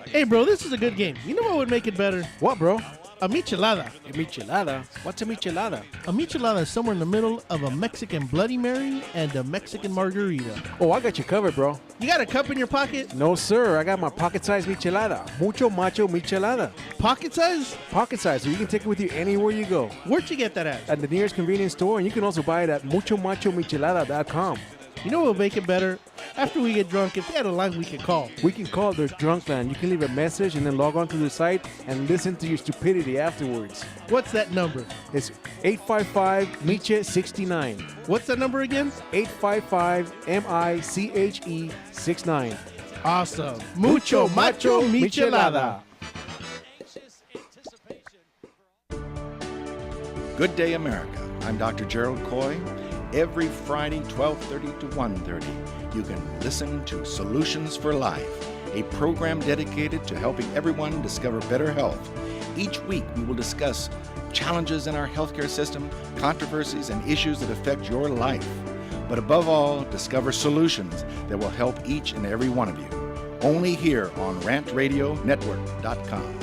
Speaker 11: Hey, bro, this is a good game. You know what would make it better?
Speaker 7: What, bro?
Speaker 11: A michelada.
Speaker 7: A michelada? What's a michelada?
Speaker 11: A michelada is somewhere in the middle of a Mexican Bloody Mary and a Mexican margarita.
Speaker 7: Oh, I got you covered, bro.
Speaker 11: You got a cup in your pocket?
Speaker 7: No, sir. I got my pocket-sized michelada. Mucho macho michelada.
Speaker 11: Pocket size?
Speaker 7: Pocket size, so you can take it with you anywhere you go.
Speaker 11: Where'd you get that at?
Speaker 7: At the nearest convenience store, and you can also buy it at muchomachomichelada.com.
Speaker 11: You know what will make it better? After we get drunk, if they had a line we could call.
Speaker 7: We can call their drunk line. You can leave a message and then log on to the site and listen to your stupidity afterwards.
Speaker 11: What's that number?
Speaker 7: It's 855-MICHE-69.
Speaker 11: What's that number again?
Speaker 7: 855-MICHE-69.
Speaker 11: Awesome. Mucho macho michelada.
Speaker 12: Good Day America. I'm Dr. Gerald Coy. Every Friday, 12:30 to 1:30, you can listen to Solutions for Life, a program dedicated to helping everyone discover better health. Each week, we will discuss challenges in our healthcare system, controversies, and issues that affect your life. But above all, discover solutions that will help each and every one of you. Only here on RantRadioNetwork.com.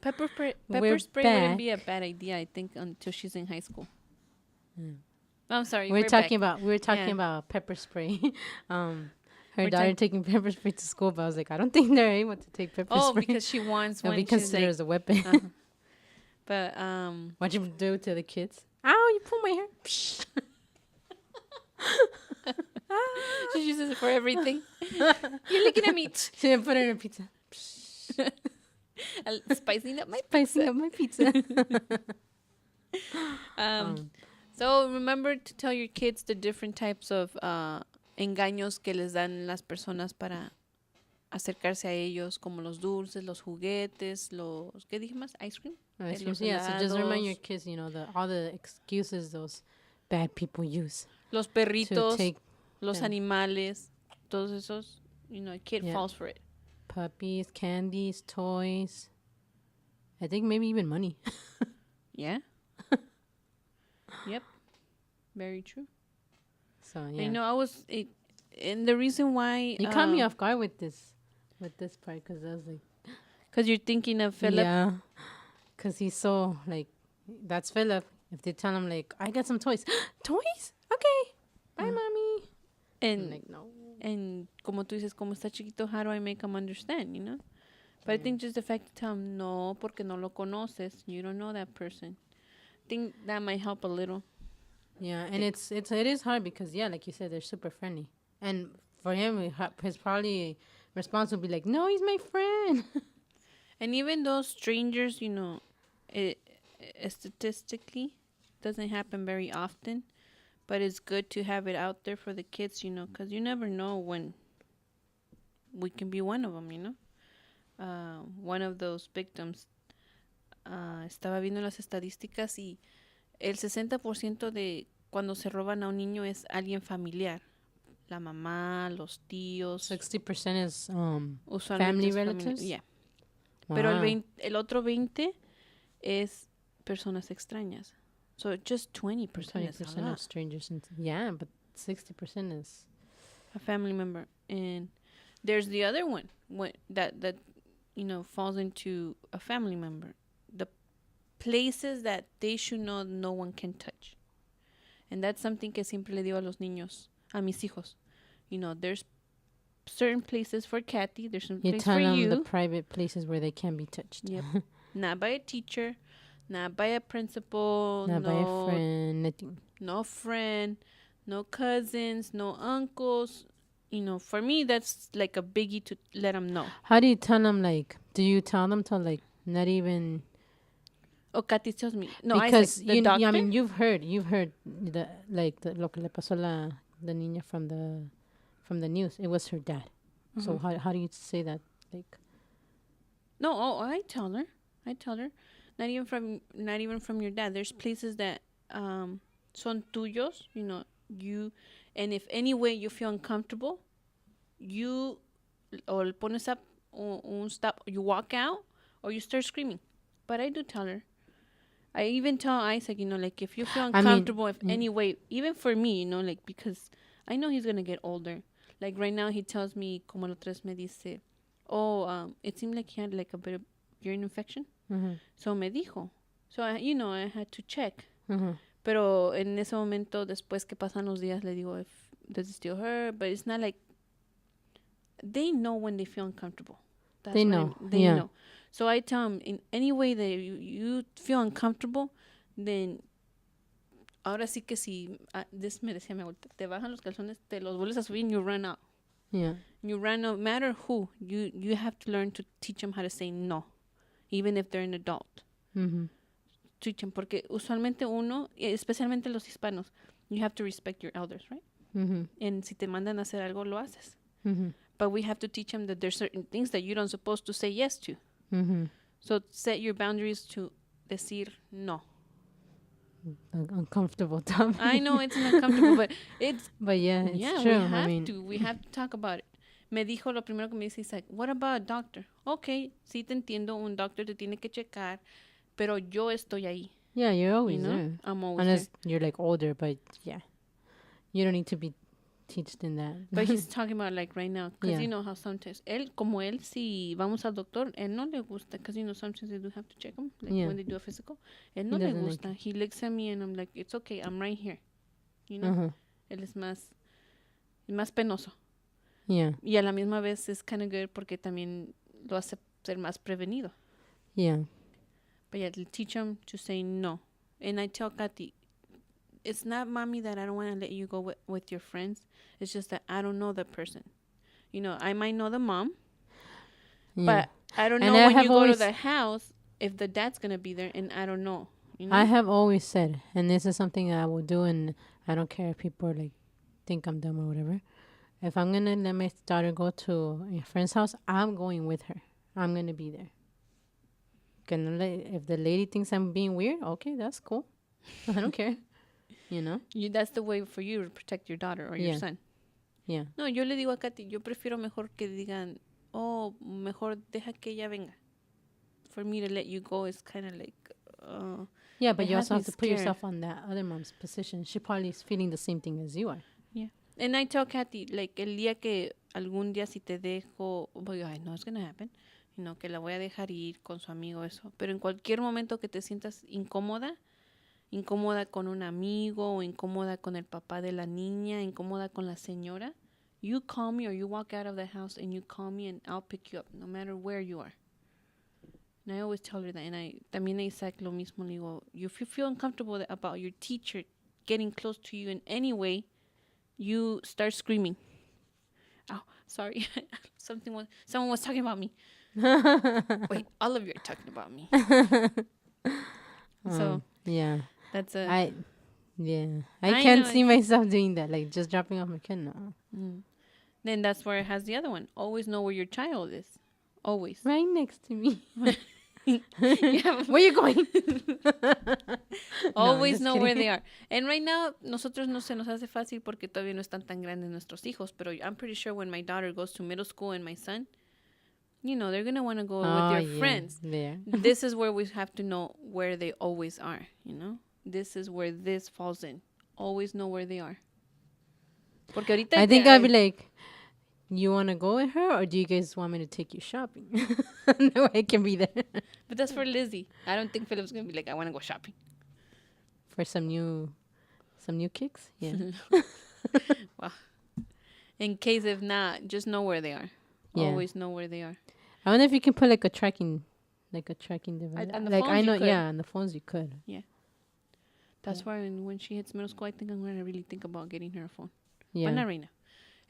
Speaker 1: Pepper
Speaker 2: We're
Speaker 1: spray
Speaker 2: back.
Speaker 1: wouldn't be a bad idea, I think, until she's in high school. I'm sorry.
Speaker 2: We were talking
Speaker 1: back.
Speaker 2: about pepper spray. Her
Speaker 1: We're
Speaker 2: daughter
Speaker 1: talk-
Speaker 2: taking pepper spray to school, but I was like, I don't think they're able to take pepper
Speaker 1: Oh,
Speaker 2: spray.
Speaker 1: because she wants
Speaker 2: It'll
Speaker 1: one.
Speaker 2: be
Speaker 1: she's
Speaker 2: considered
Speaker 1: like-
Speaker 2: as a weapon.
Speaker 1: uh-huh. But
Speaker 2: What'd you do to the kids? Ow, you pulled my hair.
Speaker 1: she uses it for everything. You're looking at me.
Speaker 2: She didn't put it in her pizza.
Speaker 1: Spicing up my
Speaker 2: Spicing up my pizza.
Speaker 1: So remember to tell your kids the different types of engaños que les dan las personas para acercarse a ellos, como los dulces, los juguetes, los ¿qué dije más? Ice cream. Los
Speaker 2: Yeah, so just remind your
Speaker 1: helados,
Speaker 2: kids, all the excuses those bad people use.
Speaker 1: los perritos,
Speaker 2: take
Speaker 1: los
Speaker 2: them.
Speaker 1: animales, todos esos. A kid
Speaker 2: Yeah.
Speaker 1: falls for it.
Speaker 2: Puppies, candies, toys. I think maybe even money.
Speaker 1: Yeah. Yep. Very true.
Speaker 2: So yeah.
Speaker 1: I was, and the reason why
Speaker 2: You caught me off guard with this part because I was like,
Speaker 1: because you're thinking of Philip.
Speaker 2: yeah, because he's so like, that's Philip. If they tell him like, I got some toys, toys, okay, bye, mommy.
Speaker 1: And
Speaker 2: I'm like, no.
Speaker 1: And como tú dices, como está chiquito, how do I make him understand, But I think just the fact to tell him no, porque no lo conoces, you don't know that person. I think that might help a little.
Speaker 2: Yeah, and it is hard because like you said, they're super friendly, and for him, his probably response would be like, no, he's my friend.
Speaker 1: And even those strangers, it statistically doesn't happen very often, but it's good to have it out there for the kids, because you never know when we can be one of them, one of those victims. Estaba viendo las estadísticas y el 60% de cuando se roban a un niño es alguien familiar. La mamá, los tíos.
Speaker 2: 60% is
Speaker 1: Usualmente
Speaker 2: family
Speaker 1: es
Speaker 2: relatives.
Speaker 1: Yeah.
Speaker 2: Wow.
Speaker 1: Pero el otro 20 es personas extrañas. So just 20% is a
Speaker 2: 20%
Speaker 1: lot.
Speaker 2: of strangers. Yeah, but 60% is
Speaker 1: A family member. And there's the other one that falls into a family member. The places that they should know no one can touch. And that's something que siempre le digo a los niños, a mis hijos. There's certain places for Kathy. There's some
Speaker 2: you
Speaker 1: place
Speaker 2: tell
Speaker 1: for
Speaker 2: them
Speaker 1: you.
Speaker 2: the private places where they can't be touched.
Speaker 1: Yep. Not by a teacher, not by a principal,
Speaker 2: Not by a friend, nothing.
Speaker 1: no friend, no cousins, no uncles. For me, that's like a biggie to let them know.
Speaker 2: How do you tell them, like, do you tell them to, like, not even...
Speaker 1: Oh, Katy tells me. No,
Speaker 2: because
Speaker 1: Isaac, the doctor.
Speaker 2: I mean, you've heard lo que le pasó la niña from the news. It was her dad. So how do you say that? Like,
Speaker 1: no, I tell her. Not even from your dad. There's places that son tuyos. You, and if any way you feel uncomfortable, you or le pones up un stop. You walk out or you start screaming. But I do tell her. I even tell Isaac, like if you feel uncomfortable, if any way, even for me, like because I know he's gonna get older. Like right now, he tells me, como el otro me dice, it seemed like he had like a bit of urine infection. So me dijo. So I had to check. Pero en ese momento, después que pasan los días, le digo, if does it still hurt? But it's not like they know when they feel uncomfortable. That's
Speaker 2: They
Speaker 1: what
Speaker 2: know,
Speaker 1: They
Speaker 2: yeah.
Speaker 1: know. So I tell them, in any way that you feel uncomfortable, then ahora sí que si this me decía mi abuelita, te bajan los calzones, te los vuelves a subir and you run out.
Speaker 2: Yeah.
Speaker 1: You run no matter who. You have to learn to teach them how to say no, even if they're an adult.
Speaker 2: Mm-hmm.
Speaker 1: Teach them, porque usualmente uno, especialmente los hispanos, you have to respect your elders, right?
Speaker 2: Mm-hmm.
Speaker 1: And si te mandan a hacer algo, lo haces.
Speaker 2: Mm-hmm.
Speaker 1: But we have to teach them that there's certain things that you don't supposed to say yes to.
Speaker 2: Mm-hmm.
Speaker 1: So set your boundaries to decir no.
Speaker 2: Uncomfortable topic.
Speaker 1: I know it's uncomfortable, but it's
Speaker 2: it's true.
Speaker 1: We have to talk about it. Me dijo lo primero que me dice, he's like, what about a doctor? Okay, sí te entiendo, un doctor te tiene que checar, pero yo estoy ahí.
Speaker 2: Yeah, you're always
Speaker 1: You know?
Speaker 2: there.
Speaker 1: I'm always
Speaker 2: Unless you're like older, but yeah, you don't need to be taught in that.
Speaker 1: But he's talking about like right now, because
Speaker 2: Yeah.
Speaker 1: you know how sometimes él, si vamos al doctor, él no le gusta, because you know sometimes they do have to check him, like
Speaker 2: Yeah.
Speaker 1: when they do a physical. Él no
Speaker 2: He
Speaker 1: le
Speaker 2: doesn't like
Speaker 1: gusta. He looks at me and I'm like, it's okay, I'm right here. You know?
Speaker 2: Uh-huh.
Speaker 1: Él es más penoso.
Speaker 2: Yeah.
Speaker 1: Y a la misma vez es kind of good porque también lo hace ser más prevenido.
Speaker 2: Yeah.
Speaker 1: But yeah, teach him to say no. And I tell Katy, it's not, Mommy, that I don't want to let you go with your friends. It's just that I don't know the person. You know, I might know the mom,
Speaker 2: Yeah.
Speaker 1: but I don't
Speaker 2: And
Speaker 1: know
Speaker 2: I
Speaker 1: when
Speaker 2: have
Speaker 1: you go to
Speaker 2: always-
Speaker 1: the house if the dad's going to be there, and I don't know. You know?
Speaker 2: I have always said, and this is something that I will do, and I don't care if people like think I'm dumb or whatever. If I'm gonna let my daughter go to a friend's house, I'm going with her. I'm gonna be there. If the lady thinks I'm being weird, okay, that's cool. I don't care. You know?
Speaker 1: That's the way for you to protect your daughter or your
Speaker 2: Yeah.
Speaker 1: son.
Speaker 2: Yeah.
Speaker 1: No, yo le digo a Katy, yo prefiero mejor que digan, oh, mejor deja que ella venga. For me to let you go is kind of like,
Speaker 2: Yeah, but
Speaker 1: it
Speaker 2: you
Speaker 1: has
Speaker 2: also
Speaker 1: me
Speaker 2: have to put
Speaker 1: scared.
Speaker 2: yourself on that other mom's position. She probably is feeling the same thing as you are.
Speaker 1: Yeah. And I tell Katy, like, el día que algún día si te dejo, I know it's going to happen, you know, que la voy a dejar ir con su amigo, eso. Pero en cualquier momento que te sientas incómoda con un amigo, o incómoda con el papá de la niña, incómoda con la señora, you call me or you walk out of the house and you call me and I'll pick you up, no matter where you are. And I always tell her that. And también a Isaac lo mismo le digo, if you feel uncomfortable about your teacher getting close to you in any way, you start screaming. Oh, sorry. Someone was talking about me. Wait, all of you are talking about me. So
Speaker 2: yeah.
Speaker 1: that's a...
Speaker 2: I
Speaker 1: I
Speaker 2: can't
Speaker 1: know,
Speaker 2: see myself doing that, like just dropping off my kid. No.
Speaker 1: Then that's where it has the other one. Always know where your child is. Always.
Speaker 2: Right next to me.
Speaker 1: Yeah.
Speaker 2: Where you going?
Speaker 1: Always
Speaker 2: just
Speaker 1: know where
Speaker 2: kidding.
Speaker 1: they are. And right now, nosotros no se nos hace fácil porque todavía no están tan grandes nuestros hijos. Pero I'm pretty sure when my daughter goes to middle school and my son, you know, they're going to want to go with their friends.
Speaker 2: There.
Speaker 1: This is where we have to know where they always are, you know? This is where this falls in. Always know where they are. Porque ahorita
Speaker 2: I think I'd be like, you want to go with her, or do you guys want me to take you shopping? No, I can be there.
Speaker 1: But that's for Lizzie. I don't think Philip's going to be like, I want to go shopping.
Speaker 2: For some new kicks? Yeah.
Speaker 1: Well, in case if not, just know where they are.
Speaker 2: Yeah.
Speaker 1: Always know where they are.
Speaker 2: I wonder if you can put like a tracking device.
Speaker 1: On the
Speaker 2: like
Speaker 1: phones
Speaker 2: I
Speaker 1: you
Speaker 2: know,
Speaker 1: could.
Speaker 2: yeah, on the phones you could.
Speaker 1: Yeah. That's why when she hits middle school, I think I'm going to really think about getting her a phone.
Speaker 2: Yeah.
Speaker 1: But not right now.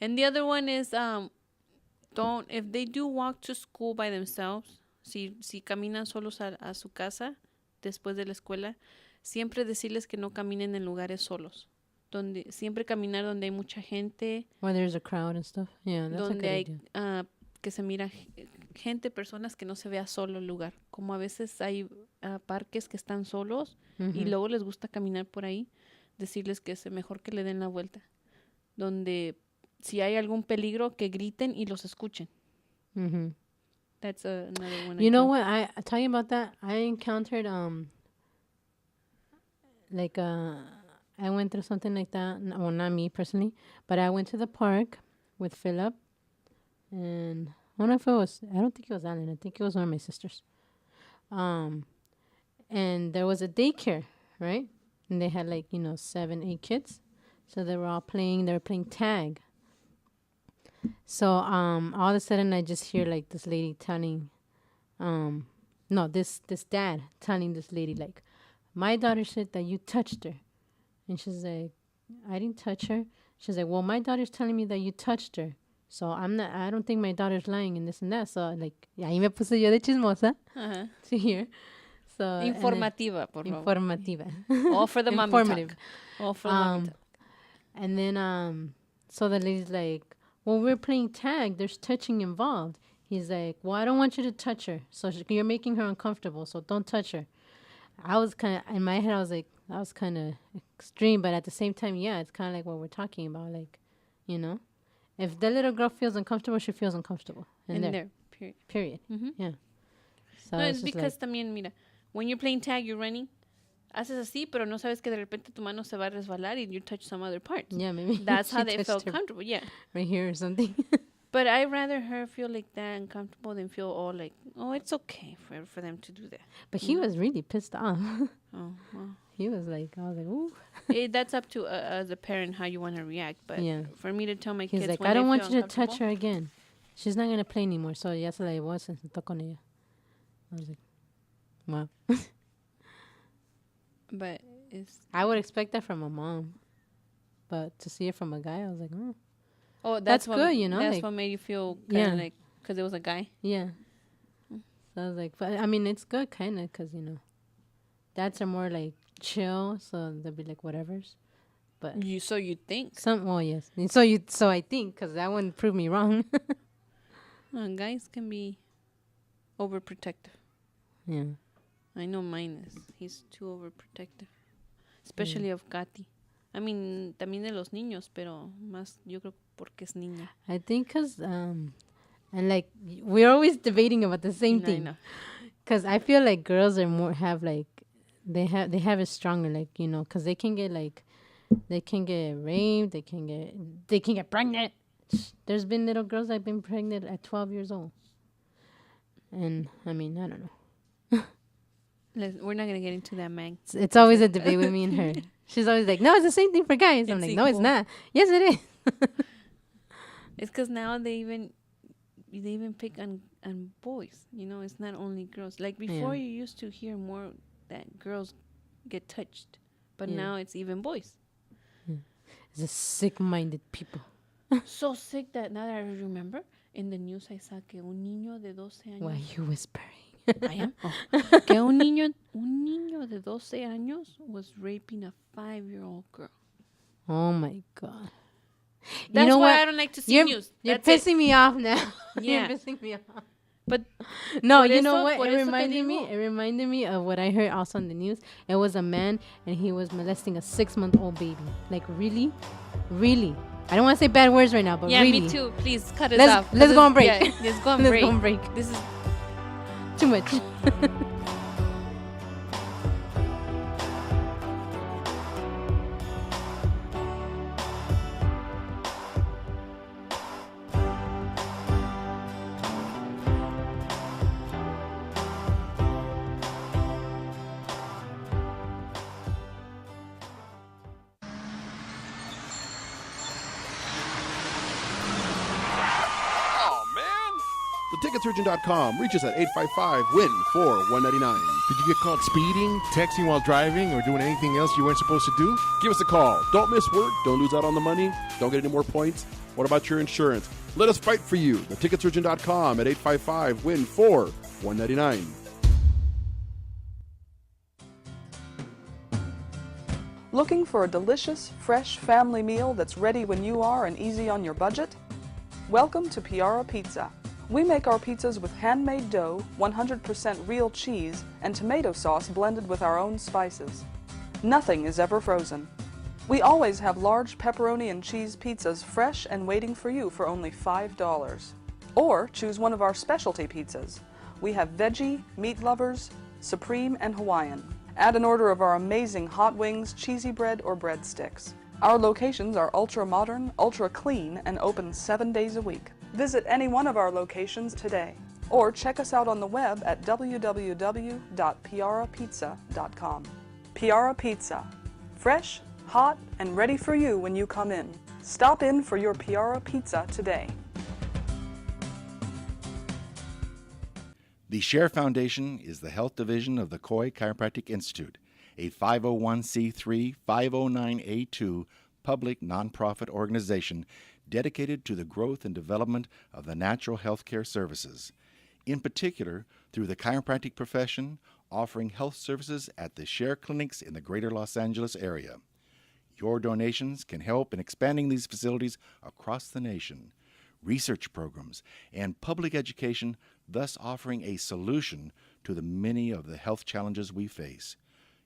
Speaker 1: And the other one is, if they do walk to school by themselves, si caminan solos a su casa después de la escuela, siempre decirles que no caminen en lugares solos. Siempre caminar donde hay mucha gente.
Speaker 2: When there's a crowd and stuff. Yeah, that's a good
Speaker 1: Donde hay,
Speaker 2: idea.
Speaker 1: que se mira gente, personas, que no se vea solo el lugar. Como a veces hay parques que están solos y luego les gusta caminar por ahí, decirles que es mejor que le den la vuelta. Donde si hay algún peligro, que griten y los escuchen.
Speaker 2: Mm-hmm.
Speaker 1: That's another one.
Speaker 2: You know what? I tell you about that. I encountered I went through something like that. Well, not me personally, but I went to the park with Philip, and I don't think it was Alan. I think it was one of my sisters. And there was a daycare, right? And they had 7, 8 kids. So they were all playing. They were playing tag. So all of a sudden, I just hear like this lady telling, this dad telling this lady like, my daughter said that you touched her, and she's like, I didn't touch her. She's like, well, my daughter's telling me that you touched her. So I don't think my daughter's lying and this and that. So like, ahí me puse yo de chismosa to hear. So
Speaker 1: Informativa, por favor.
Speaker 2: Informativa.
Speaker 1: All for the mommy talk. All for the mommy talk.
Speaker 2: And then, so the lady's like, well, we're playing tag. There's touching involved. He's like, well, I don't want you to touch her. So you're making her uncomfortable. So don't touch her. I was kind of, in my head, I was like, that was kind of extreme. But at the same time, yeah, it's kind of like what we're talking about. Like, you know, if the little girl feels uncomfortable, she feels uncomfortable.
Speaker 1: In there.
Speaker 2: Period.
Speaker 1: Mm-hmm.
Speaker 2: Yeah. So
Speaker 1: no, it's because también, mira, when you're playing tag, you're running. Haces así, pero no sabes que de repente tu mano se va a resbalar and you touch some other part.
Speaker 2: Yeah, maybe.
Speaker 1: That's how they felt comfortable, yeah.
Speaker 2: Right here or something.
Speaker 1: But I'd rather her feel like that uncomfortable than feel all like, oh, it's okay for them to do that.
Speaker 2: But he was really pissed off.
Speaker 1: Oh, well.
Speaker 2: He was like, I was like, ooh.
Speaker 1: That's up to as a parent how you want to react. But for me to tell my kids,
Speaker 2: like, I don't want you to touch her again. She's not going to play anymore. So ya se la llevó, se sentó con ella. I was like, wow.
Speaker 1: But
Speaker 2: I would expect that from a mom. But to see it from a guy, I was like, oh.
Speaker 1: Oh,
Speaker 2: that's good, you know.
Speaker 1: That's
Speaker 2: like,
Speaker 1: what made you feel kind of like, because it was a guy.
Speaker 2: Yeah. So I was like, but I mean, it's good, kind of, because, you know, dads are more like chill, so they'll be like whatever's. But
Speaker 1: so you think?
Speaker 2: Yes. So I think, because that wouldn't prove me wrong.
Speaker 1: Guys can be overprotective.
Speaker 2: Yeah.
Speaker 1: I know mine is. He's too overprotective, especially of Katy. I mean, también de los niños, pero más yo creo porque es niña.
Speaker 2: I think because, and like, we're always debating about the same thing. Because I feel like girls are more, they have it stronger, like, you know, because they can get raped, they can get pregnant. There's been little girls that have been pregnant at 12 years old. And, I mean, I don't know.
Speaker 1: We're not going to get into that, Mag.
Speaker 2: It's always a debate with me and her. She's always like, no, it's the same thing for guys. I'm like, no, it's not. Yes, it is.
Speaker 1: It's because now they even pick on boys. You know, it's not only girls. Like before, you used to hear more that girls get touched. But now it's even boys.
Speaker 2: It's a sick-minded people.
Speaker 1: So sick that now that I remember, in the news I saw que un niño de 12 años.
Speaker 2: Why are you whispering?
Speaker 1: I am. Que un niño de 12 años was raping a 5-year-old girl.
Speaker 2: Oh my God.
Speaker 1: That's
Speaker 2: you know
Speaker 1: why
Speaker 2: what?
Speaker 1: I don't like to see news.
Speaker 2: You're pissing me off now.
Speaker 1: Yeah.
Speaker 2: You're pissing me off.
Speaker 1: But
Speaker 2: no, you know what? It reminded me of what I heard also on the news. It was a man and he was molesting a 6-month-old baby. Like really, really. I don't want to say bad words right now, but really.
Speaker 1: Yeah, me too. Please cut it off.
Speaker 2: Let's go on break.
Speaker 1: Yeah, let's go on break.
Speaker 2: Let's go on break.
Speaker 1: This is
Speaker 2: too much.
Speaker 13: Ticketsurgeon.com. Reach us at 855-WIN-4-199.
Speaker 11: Did you get caught speeding, texting while driving, or doing anything else you weren't supposed to do?
Speaker 13: Give us a call. Don't miss work. Don't lose out on the money. Don't get any more points. What about your insurance? Let us fight for you. Ticketsurgeon.com at 855-WIN-4-199.
Speaker 14: Looking for a delicious, fresh family meal that's ready when you are and easy on your budget? Welcome to Piara Pizza. We make our pizzas with handmade dough, 100% real cheese, and tomato sauce blended with our own spices. Nothing is ever frozen. We always have large pepperoni and cheese pizzas fresh and waiting for you for only $5. Or choose one of our specialty pizzas. We have veggie, meat lovers, supreme, and Hawaiian. Add an order of our amazing hot wings, cheesy bread, or breadsticks. Our locations are ultra-modern, ultra-clean, and open 7 days a week. Visit any one of our locations today, or check us out on the web at www.piarapizza.com. Piara Pizza. Fresh, hot and ready for you when you come in. Stop in for your Piara Pizza today.
Speaker 12: The Share Foundation is the health division of the Coy Chiropractic Institute, a 501c3 509A2 public nonprofit organization dedicated to the growth and development of the natural health care services, in particular through the chiropractic profession, offering health services at the Share clinics in the greater Los Angeles area. Your donations can help in expanding these facilities across the nation, research programs, and public education, thus offering a solution to the many of the health challenges we face.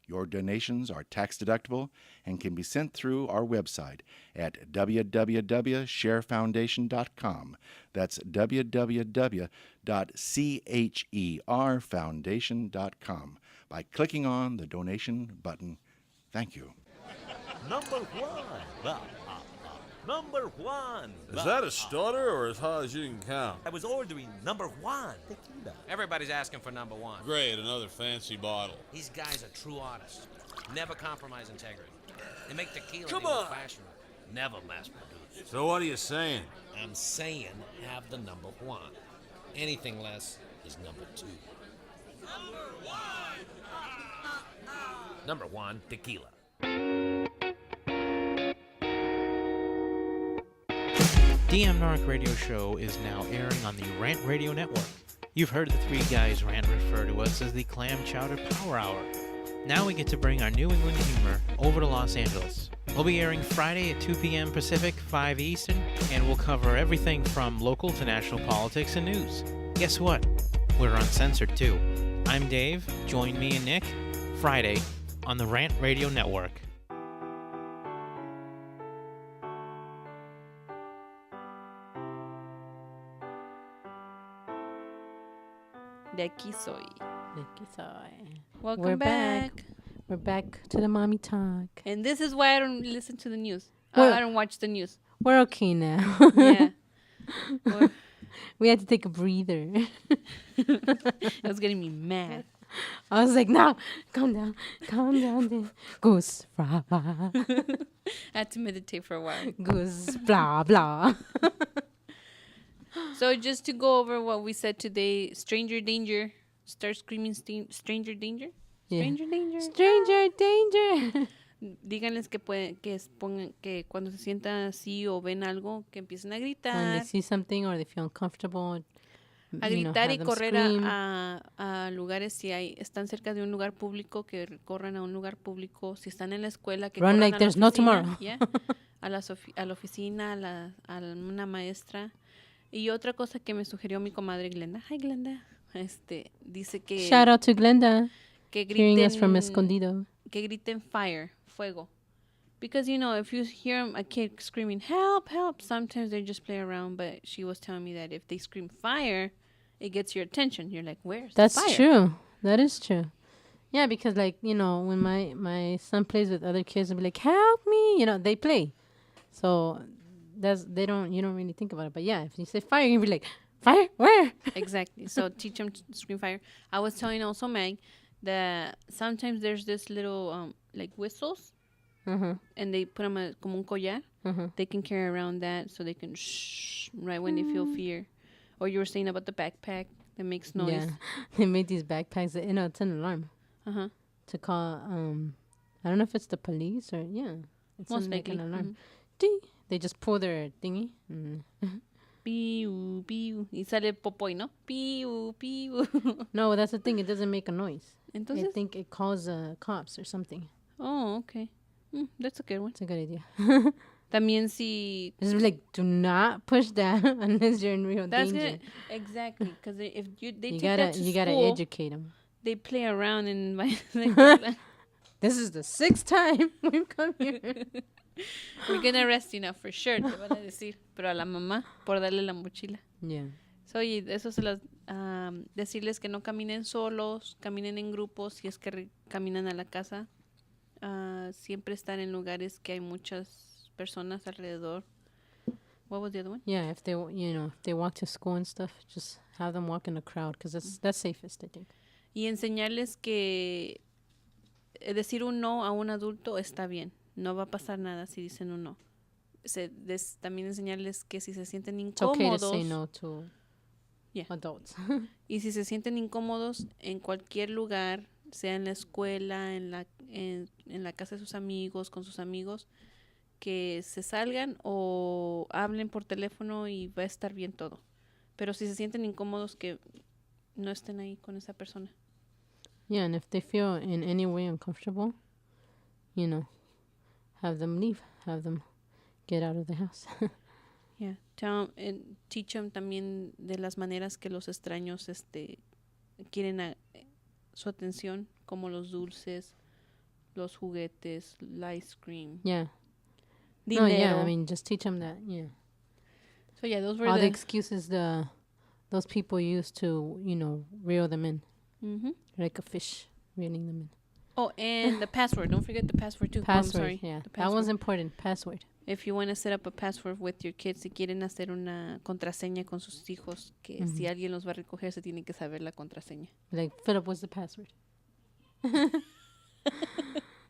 Speaker 12: Your donations are tax deductible and can be sent through our website at www.sharefoundation.com. That's www.cherfoundation.com by clicking on the donation button. Thank you.
Speaker 8: Number one. Number one.
Speaker 15: Is that a stutter or as high as you can count?
Speaker 8: I was ordering number one tequila.
Speaker 5: Everybody's asking for number one.
Speaker 15: Great, another fancy bottle.
Speaker 5: These guys are true artists. Never compromise integrity. They make tequila
Speaker 15: Come
Speaker 5: the
Speaker 15: on.
Speaker 5: old-fashioned way. Never mass-produced.
Speaker 15: So what are you saying?
Speaker 5: I'm saying have the number one. Anything less is number two. Number one, tequila.
Speaker 16: DM Narc Radio Show is now airing on the Rant Radio Network. You've heard the three guys Rant refer to us as the Clam Chowder Power Hour. Now we get to bring our New England humor over to Los Angeles. We'll be airing Friday at 2 p.m. Pacific, 5 Eastern, and we'll cover everything from local to national politics and news. Guess what? We're uncensored too. I'm Dave. Join me and Nick Friday on the Rant Radio Network.
Speaker 1: De aquí soy. Welcome
Speaker 2: We're
Speaker 1: back.
Speaker 2: We're back to the mommy talk.
Speaker 1: And this is why I don't listen to the news.
Speaker 2: Well-
Speaker 1: I don't watch the news.
Speaker 2: We're okay now.
Speaker 1: Yeah.
Speaker 2: We had to take a breather.
Speaker 1: It was getting me mad.
Speaker 2: I was like, no, calm down, then. Goose, blah, blah.
Speaker 1: I had to meditate for a while.
Speaker 2: Goose, blah, blah.
Speaker 1: So just to go over what we said today, stranger danger. Start screaming stranger danger.
Speaker 2: Yeah.
Speaker 1: Stranger danger.
Speaker 2: Stranger danger.
Speaker 1: Díganles que pueden, pongan, que cuando se sientan así o ven algo, que empiecen a
Speaker 2: When they
Speaker 1: gritar.
Speaker 2: see something or they feel uncomfortable,
Speaker 1: A
Speaker 2: you know,
Speaker 1: gritar
Speaker 2: have
Speaker 1: y
Speaker 2: them
Speaker 1: correr
Speaker 2: scream.
Speaker 1: a lugares si están cerca de un lugar público, que corran a un lugar público. Si están en la escuela, que
Speaker 2: Run
Speaker 1: corran
Speaker 2: like
Speaker 1: a la
Speaker 2: there's no
Speaker 1: oficina,
Speaker 2: tomorrow.
Speaker 1: yeah, a la oficina, a una maestra. Y otra cosa que me sugirió mi comadre Glenda. Hi, Glenda. Dice que...
Speaker 2: Shout out to Glenda,
Speaker 1: que
Speaker 2: hearing us from
Speaker 1: griten-
Speaker 2: Escondido.
Speaker 1: Que griten fire, fuego. Because, you know, if you hear a kid screaming, help, help, sometimes they just play around. But she was telling me that if they scream fire, it gets your attention. You're like, where's
Speaker 2: That's
Speaker 1: the fire?
Speaker 2: true. That is true. Yeah, because like, you know, when my son plays with other kids, they'll be like, help me, you know, they play. So you don't really think about it. But yeah, if you say fire, you'll be like, fire? Where?
Speaker 1: Exactly. So teach them to scream fire. I was telling also Meg that sometimes there's this little, like whistles.
Speaker 2: Uh-huh.
Speaker 1: And they put them como un collar.
Speaker 2: Uh-huh.
Speaker 1: They can carry around that so they can shh right when they feel fear. Or you were saying about the backpack that makes noise.
Speaker 2: Yeah, they made these backpacks that, you know, it's an alarm.
Speaker 1: Uh-huh.
Speaker 2: To call, I don't know if it's the police or, yeah. It's
Speaker 1: Most
Speaker 2: like an
Speaker 1: likely.
Speaker 2: alarm. Ding. They just pull their thingy.
Speaker 1: Piu, piu. Y sale popoy, ¿no? Piu, piu.
Speaker 2: No, that's the thing. It doesn't make a noise.
Speaker 1: Entonces?
Speaker 2: I think it calls cops or something.
Speaker 1: Oh, okay. That's a good one.
Speaker 2: It's a good idea.
Speaker 1: También si...
Speaker 2: It's like, do not push that unless you're in real
Speaker 1: That's
Speaker 2: danger.
Speaker 1: good. Exactly. Because if they
Speaker 2: You
Speaker 1: take
Speaker 2: gotta,
Speaker 1: that to
Speaker 2: you gotta
Speaker 1: school,
Speaker 2: educate them.
Speaker 1: they play around and...
Speaker 2: This is the 6th time we've come here.
Speaker 1: We're gonna arrest you now, for sure, te van a decir. Pero a la mamá, por darle la mochila.
Speaker 2: Yeah.
Speaker 1: So, y eso se las... decirles que no caminen solos, caminen en grupos. Si es que caminan a la casa, siempre estar en lugares que hay muchas personas alrededor. What was the other one?
Speaker 2: Yeah, if they walk to school and stuff, just have them walk in the crowd because that's safest, I think.
Speaker 1: Y enseñarles que decir un no a un adulto está bien. no va a pasar nada si dicen un no. También enseñarles que si se sienten
Speaker 2: It's okay to
Speaker 1: incómodos,
Speaker 2: say no to adults.
Speaker 1: y si se sienten incómodos en cualquier lugar, sea en la escuela, en la casa de sus amigos, con sus amigos, que se salgan o hablen por teléfono y va a estar bien todo. Pero si se sienten incómodos, que no estén ahí con esa persona.
Speaker 2: Yeah, and if they feel in any way uncomfortable, you know, have them leave. Have them get out of the house.
Speaker 1: Yeah. Teach them también de las maneras que los extraños quieren su atención, como los dulces, los juguetes, el ice cream.
Speaker 2: Yeah.
Speaker 1: Dinero.
Speaker 2: No, yeah, I mean, just teach them that, yeah.
Speaker 1: So, yeah, those were
Speaker 2: all the excuses those people use to, you know, reel them in.
Speaker 1: Mm-hmm.
Speaker 2: Like a fish, reeling them in.
Speaker 1: Oh, and the password. Don't forget the password, too.
Speaker 2: Password,
Speaker 1: I'm sorry.
Speaker 2: yeah.
Speaker 1: The
Speaker 2: That was important, password.
Speaker 1: If you want to set up a password with your kids, si quieren hacer una contraseña con sus hijos, que si alguien los va a recoger, se tiene que saber la contraseña.
Speaker 2: Like, Philip, what's the password?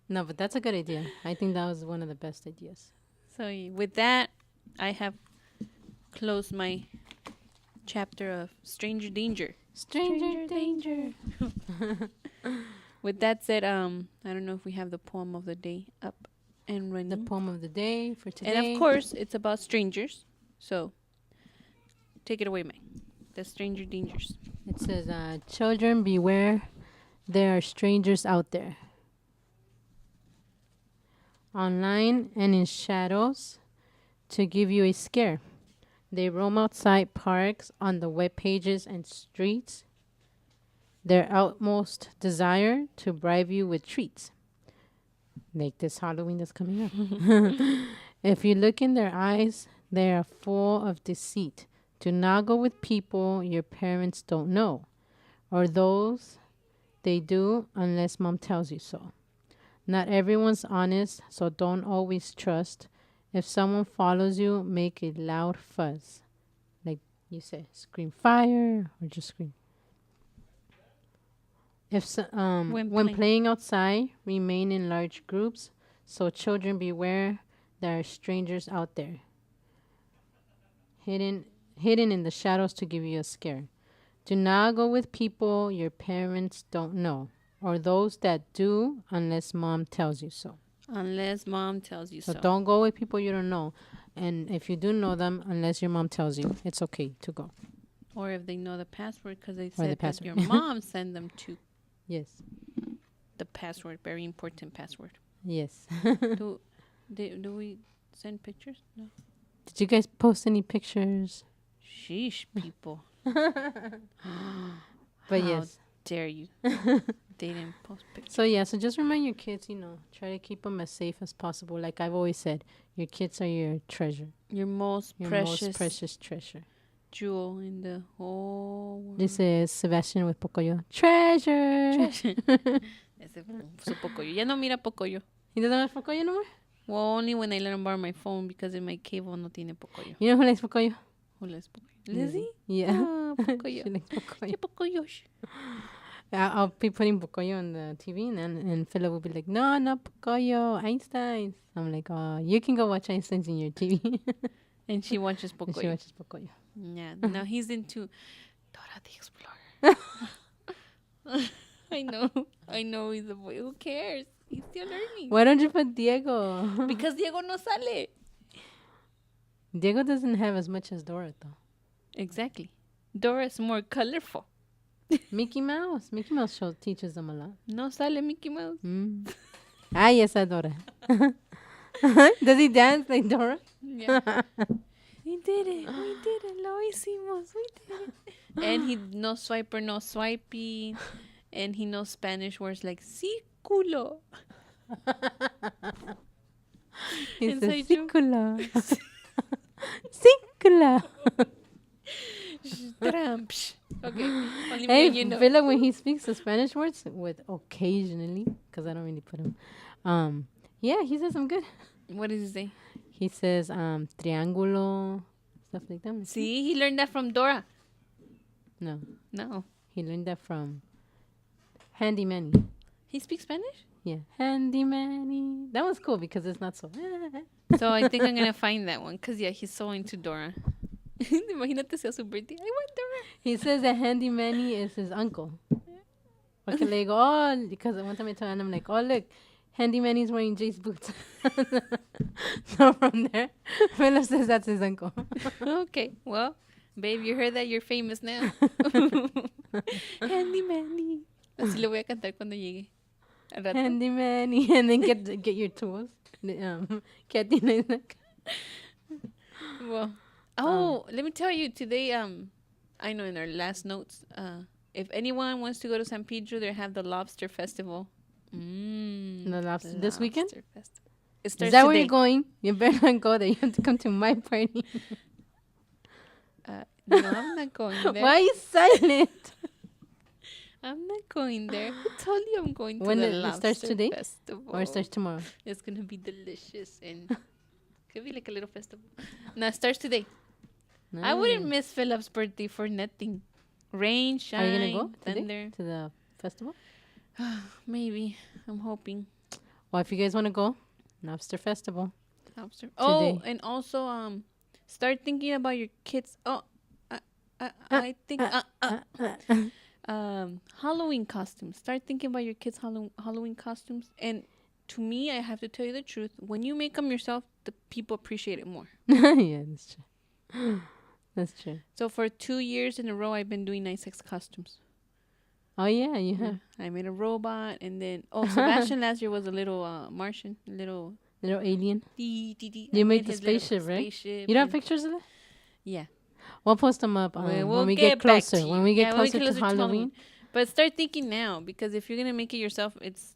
Speaker 2: No, but that's a good idea. I think that was one of the best ideas.
Speaker 1: So with that, I have closed my chapter of Stranger Danger.
Speaker 2: Stranger Danger.
Speaker 1: With that said, I don't know if we have the poem of the day up and running.
Speaker 2: The poem of the day for today.
Speaker 1: And of course, it's about strangers. So take it away, Mike. The Stranger Dangers.
Speaker 2: It says, children, beware. There are strangers out there. Online and in shadows to give you a scare. They roam outside parks, on the web pages and streets. Their utmost desire to bribe you with treats. Like this Halloween that's coming up. If you look in their eyes, they are full of deceit. Do not go with people your parents don't know, or those they do unless mom tells you so. Not everyone's honest, so don't always trust. If someone follows you, make a loud fuzz. Like you say, scream fire or just scream. When playing outside, remain in large groups. So children beware, there are strangers out there. Hidden in the shadows to give you a scare. Do not go with people your parents don't know, or those that do unless mom tells you so.
Speaker 1: Unless mom tells you so.
Speaker 2: So don't go with people you don't know. And if you do know them, unless your mom tells you, it's okay to go.
Speaker 1: Or if they know the password, because they said that your
Speaker 2: password.
Speaker 1: mom sent them to.
Speaker 2: Yes.
Speaker 1: The password, very important password.
Speaker 2: Yes.
Speaker 1: do we send pictures? No.
Speaker 2: Did you guys post any pictures?
Speaker 1: Sheesh, people.
Speaker 2: But
Speaker 1: How
Speaker 2: yes.
Speaker 1: dare you? They didn't post pictures.
Speaker 2: So yeah, so just remind your kids, try to keep them as safe as possible. Like I've always said, your kids are your treasure.
Speaker 1: Your most
Speaker 2: precious treasure.
Speaker 1: Jewel in the whole world.
Speaker 2: This is Sebastian with Pocoyo. Treasure.
Speaker 1: Ese su Pocoyo. Ya no mira Pocoyo.
Speaker 2: He doesn't have Pocoyo no more?
Speaker 1: Well, only when I let him borrow my phone because in my cable no tiene Pocoyo.
Speaker 2: You know who likes Pocoyo?
Speaker 1: Who likes Pocoyo? Lizzie?
Speaker 2: Yeah.
Speaker 1: Ah, Pocoyo.
Speaker 2: She likes Pocoyo.
Speaker 1: Yeah, Pocoyo.
Speaker 2: I'll be putting Pocoyo on the TV and Philip will be like, no, not Pocoyo, Einstein's. I'm like, oh, you can go watch Einstein's in your TV.
Speaker 1: And she watches Pocoyo.
Speaker 2: And she watches Pocoyo.
Speaker 1: Yeah, now he's into Dora the Explorer. I know he's a boy. Who cares? He's still learning.
Speaker 2: Why don't you put Diego?
Speaker 1: Because Diego no sale.
Speaker 2: Diego doesn't have as much as Dora, though.
Speaker 1: Exactly. Dora's more colorful.
Speaker 2: Mickey Mouse show teaches them a lot.
Speaker 1: No sale Mickey Mouse.
Speaker 2: Ah, yes, Dora. Does he dance like Dora?
Speaker 1: Yeah. We did it. Lo hicimos. We did it. And he no swiper, no swipey. And he knows Spanish words like sí, culo.
Speaker 2: He says sí, culo. Sí, culo.
Speaker 1: Tramps. Okay.
Speaker 2: Hey, Villa, when he speaks the Spanish words, with occasionally, because I don't really put him. Yeah, he says I'm good.
Speaker 1: What does he say?
Speaker 2: He says triángulo, stuff like that.
Speaker 1: See, he learned that from Dora.
Speaker 2: No.
Speaker 1: No.
Speaker 2: He learned that from Handy Manny.
Speaker 1: He speaks Spanish?
Speaker 2: Yeah. Handyman. That was cool because it's not so.
Speaker 1: So I think I'm gonna find that one because he's so into Dora. Imagínate sea su birthday. I want Dora.
Speaker 2: He says that handyman is his uncle. Okay, they go, oh, because one time I told him, I'm like, oh, look, handyman is wearing Jay's boots. So from there, Philip says that's his uncle.
Speaker 1: Okay, well, babe, you heard that. You're famous now. Handyman. Así lo voy a cantar cuando llegue. Al rato.
Speaker 2: Handyman, and then get your tools. Kathy knows that.
Speaker 1: Well, let me tell you, today, I know in our last notes, if anyone wants to go to San Pedro, they have the Lobster Festival.
Speaker 2: The lobster this weekend?
Speaker 1: Festival. It
Speaker 2: Is
Speaker 1: starts
Speaker 2: that
Speaker 1: today.
Speaker 2: where you're going? You better not go there. You have to come to my party.
Speaker 1: No, I'm not going there.
Speaker 2: Why are you silent?
Speaker 1: I'm not going there. Who told you I'm going to
Speaker 2: When
Speaker 1: the
Speaker 2: it
Speaker 1: Lobster
Speaker 2: starts today?
Speaker 1: Festival?
Speaker 2: Or it starts tomorrow?
Speaker 1: It's going to be delicious and could be like a little festival. No, it starts today. I wouldn't miss Philip's birthday for nothing. Rain, shine,
Speaker 2: Are you going to go
Speaker 1: thunder.
Speaker 2: today to the festival?
Speaker 1: Maybe. I'm hoping.
Speaker 2: Well, if you guys want to go, Lobster Festival.
Speaker 1: Lobster. Oh, and also start thinking about your kids. Oh, I think Halloween costumes. Start thinking about your kids' Halloween costumes. And to me, I have to tell you the truth. When you make them yourself, the people appreciate it more.
Speaker 2: Yeah, that's true. That's true.
Speaker 1: So for 2 years in a row, I've been doing nice sex costumes.
Speaker 2: Oh, yeah, you have.
Speaker 1: I made a robot, and then Sebastian last year was a little Martian, little
Speaker 2: alien.
Speaker 1: You
Speaker 2: made the spaceship, right? You don't have pictures of that?
Speaker 1: Yeah.
Speaker 2: We'll post them up
Speaker 1: We'll
Speaker 2: when we
Speaker 1: get
Speaker 2: get
Speaker 1: back
Speaker 2: closer.
Speaker 1: to you.
Speaker 2: When we get
Speaker 1: Yeah,
Speaker 2: closer to Halloween.
Speaker 1: But start thinking now, because if you're gonna make it yourself, it's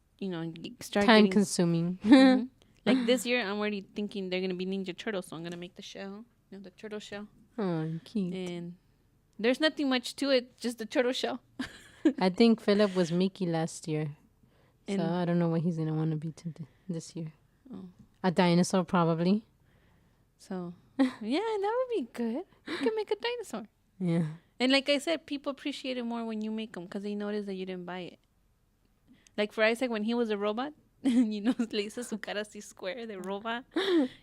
Speaker 1: start
Speaker 2: Time
Speaker 1: getting
Speaker 2: consuming.
Speaker 1: Mhm. Like this year, I'm already thinking they're gonna be Ninja Turtles, so I'm gonna make the shell, the turtle shell.
Speaker 2: Oh, cute.
Speaker 1: And there's nothing much to it, just the turtle shell.
Speaker 2: I think Philip was Mickey last year.
Speaker 1: And-
Speaker 2: So I don't know what he's going to want to be this year.
Speaker 1: Oh.
Speaker 2: A dinosaur, probably.
Speaker 1: So, yeah, that would be good. You can make a dinosaur.
Speaker 2: Yeah.
Speaker 1: And like I said, people appreciate it more when you make them because they notice that you didn't buy it. Like for Isaac, when he was a robot, le hizo su cara así square de robot.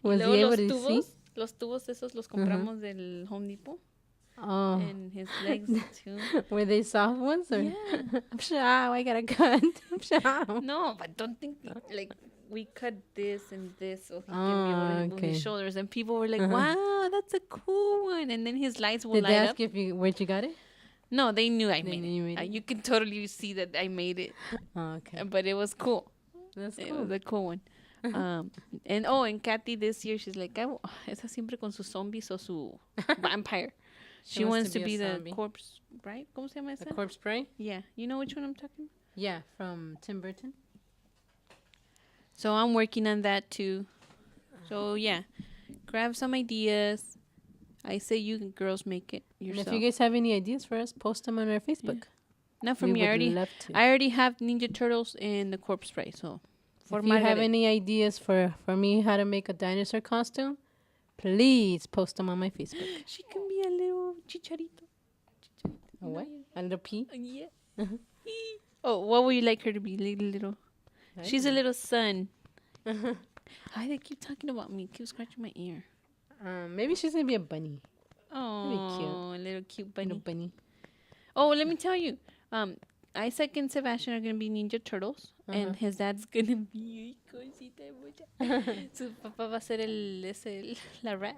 Speaker 2: Was he able to see?
Speaker 1: Los tubos esos los compramos del Home Depot.
Speaker 2: Oh.
Speaker 1: And his legs too.
Speaker 2: Were they soft ones? Or?
Speaker 1: Yeah.
Speaker 2: I got a cut.
Speaker 1: No, but don't think like we cut this and this so he can be able to move his shoulders. And people were like, wow, that's a cool one. And then his lights will
Speaker 2: Did
Speaker 1: light
Speaker 2: they
Speaker 1: up.
Speaker 2: ask you where'd you got it?
Speaker 1: No, they knew I made it. You can totally see that I made it.
Speaker 2: Oh, okay.
Speaker 1: But it was cool.
Speaker 2: That's cool.
Speaker 1: It was a cool one. And Kathy this year, she's like, esa siempre con sus zombies o su vampire. She wants to be the corpse, right? ¿Cómo se llama esa?
Speaker 2: The corpse bride?
Speaker 1: Yeah. You know which one I'm talking about?
Speaker 2: Yeah, from Tim Burton.
Speaker 1: So I'm working on that too. So yeah, grab some ideas. I say you girls make it yourself.
Speaker 2: And if you guys have any ideas for us, post them on our Facebook.
Speaker 1: Yeah. Not for me. I already have Ninja Turtles and the corpse spray. So
Speaker 2: if you have any ideas for me how to make a dinosaur costume, please post them on my Facebook.
Speaker 1: She can be a little chicharito.
Speaker 2: A what? A little pea?
Speaker 1: Yeah. Oh, what would you like her to be? Little. She's a little sun. Why they keep talking about me? Keep scratching my ear.
Speaker 2: Maybe she's gonna be a bunny.
Speaker 1: Oh, a little cute bunny.
Speaker 2: Little bunny.
Speaker 1: Oh, let me tell you. Isaac and Sebastian are gonna be Ninja Turtles, and his dad's gonna be Su papá va a ser la rat.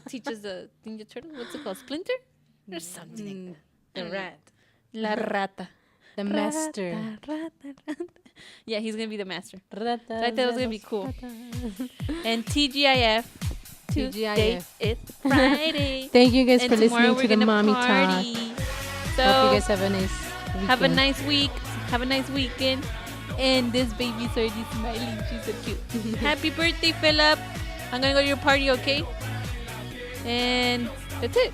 Speaker 1: Teaches the Ninja Turtles. What's it called? Splinter or something.
Speaker 2: The rat.
Speaker 1: La rata.
Speaker 2: The master.
Speaker 1: Rata. Yeah, he's gonna be the master.
Speaker 2: Rata,
Speaker 1: so I thought it was gonna be cool. And TGIF. Today it's Friday.
Speaker 2: Thank you guys
Speaker 1: and
Speaker 2: for listening to the Mommy
Speaker 1: party.
Speaker 2: Talk.
Speaker 1: So
Speaker 2: hope you guys have a nice weekend.
Speaker 1: Have a nice week. Have a nice weekend. And this baby's already smiling. She's so cute. Happy birthday, Philip. I'm gonna go to your party, okay? And that's it.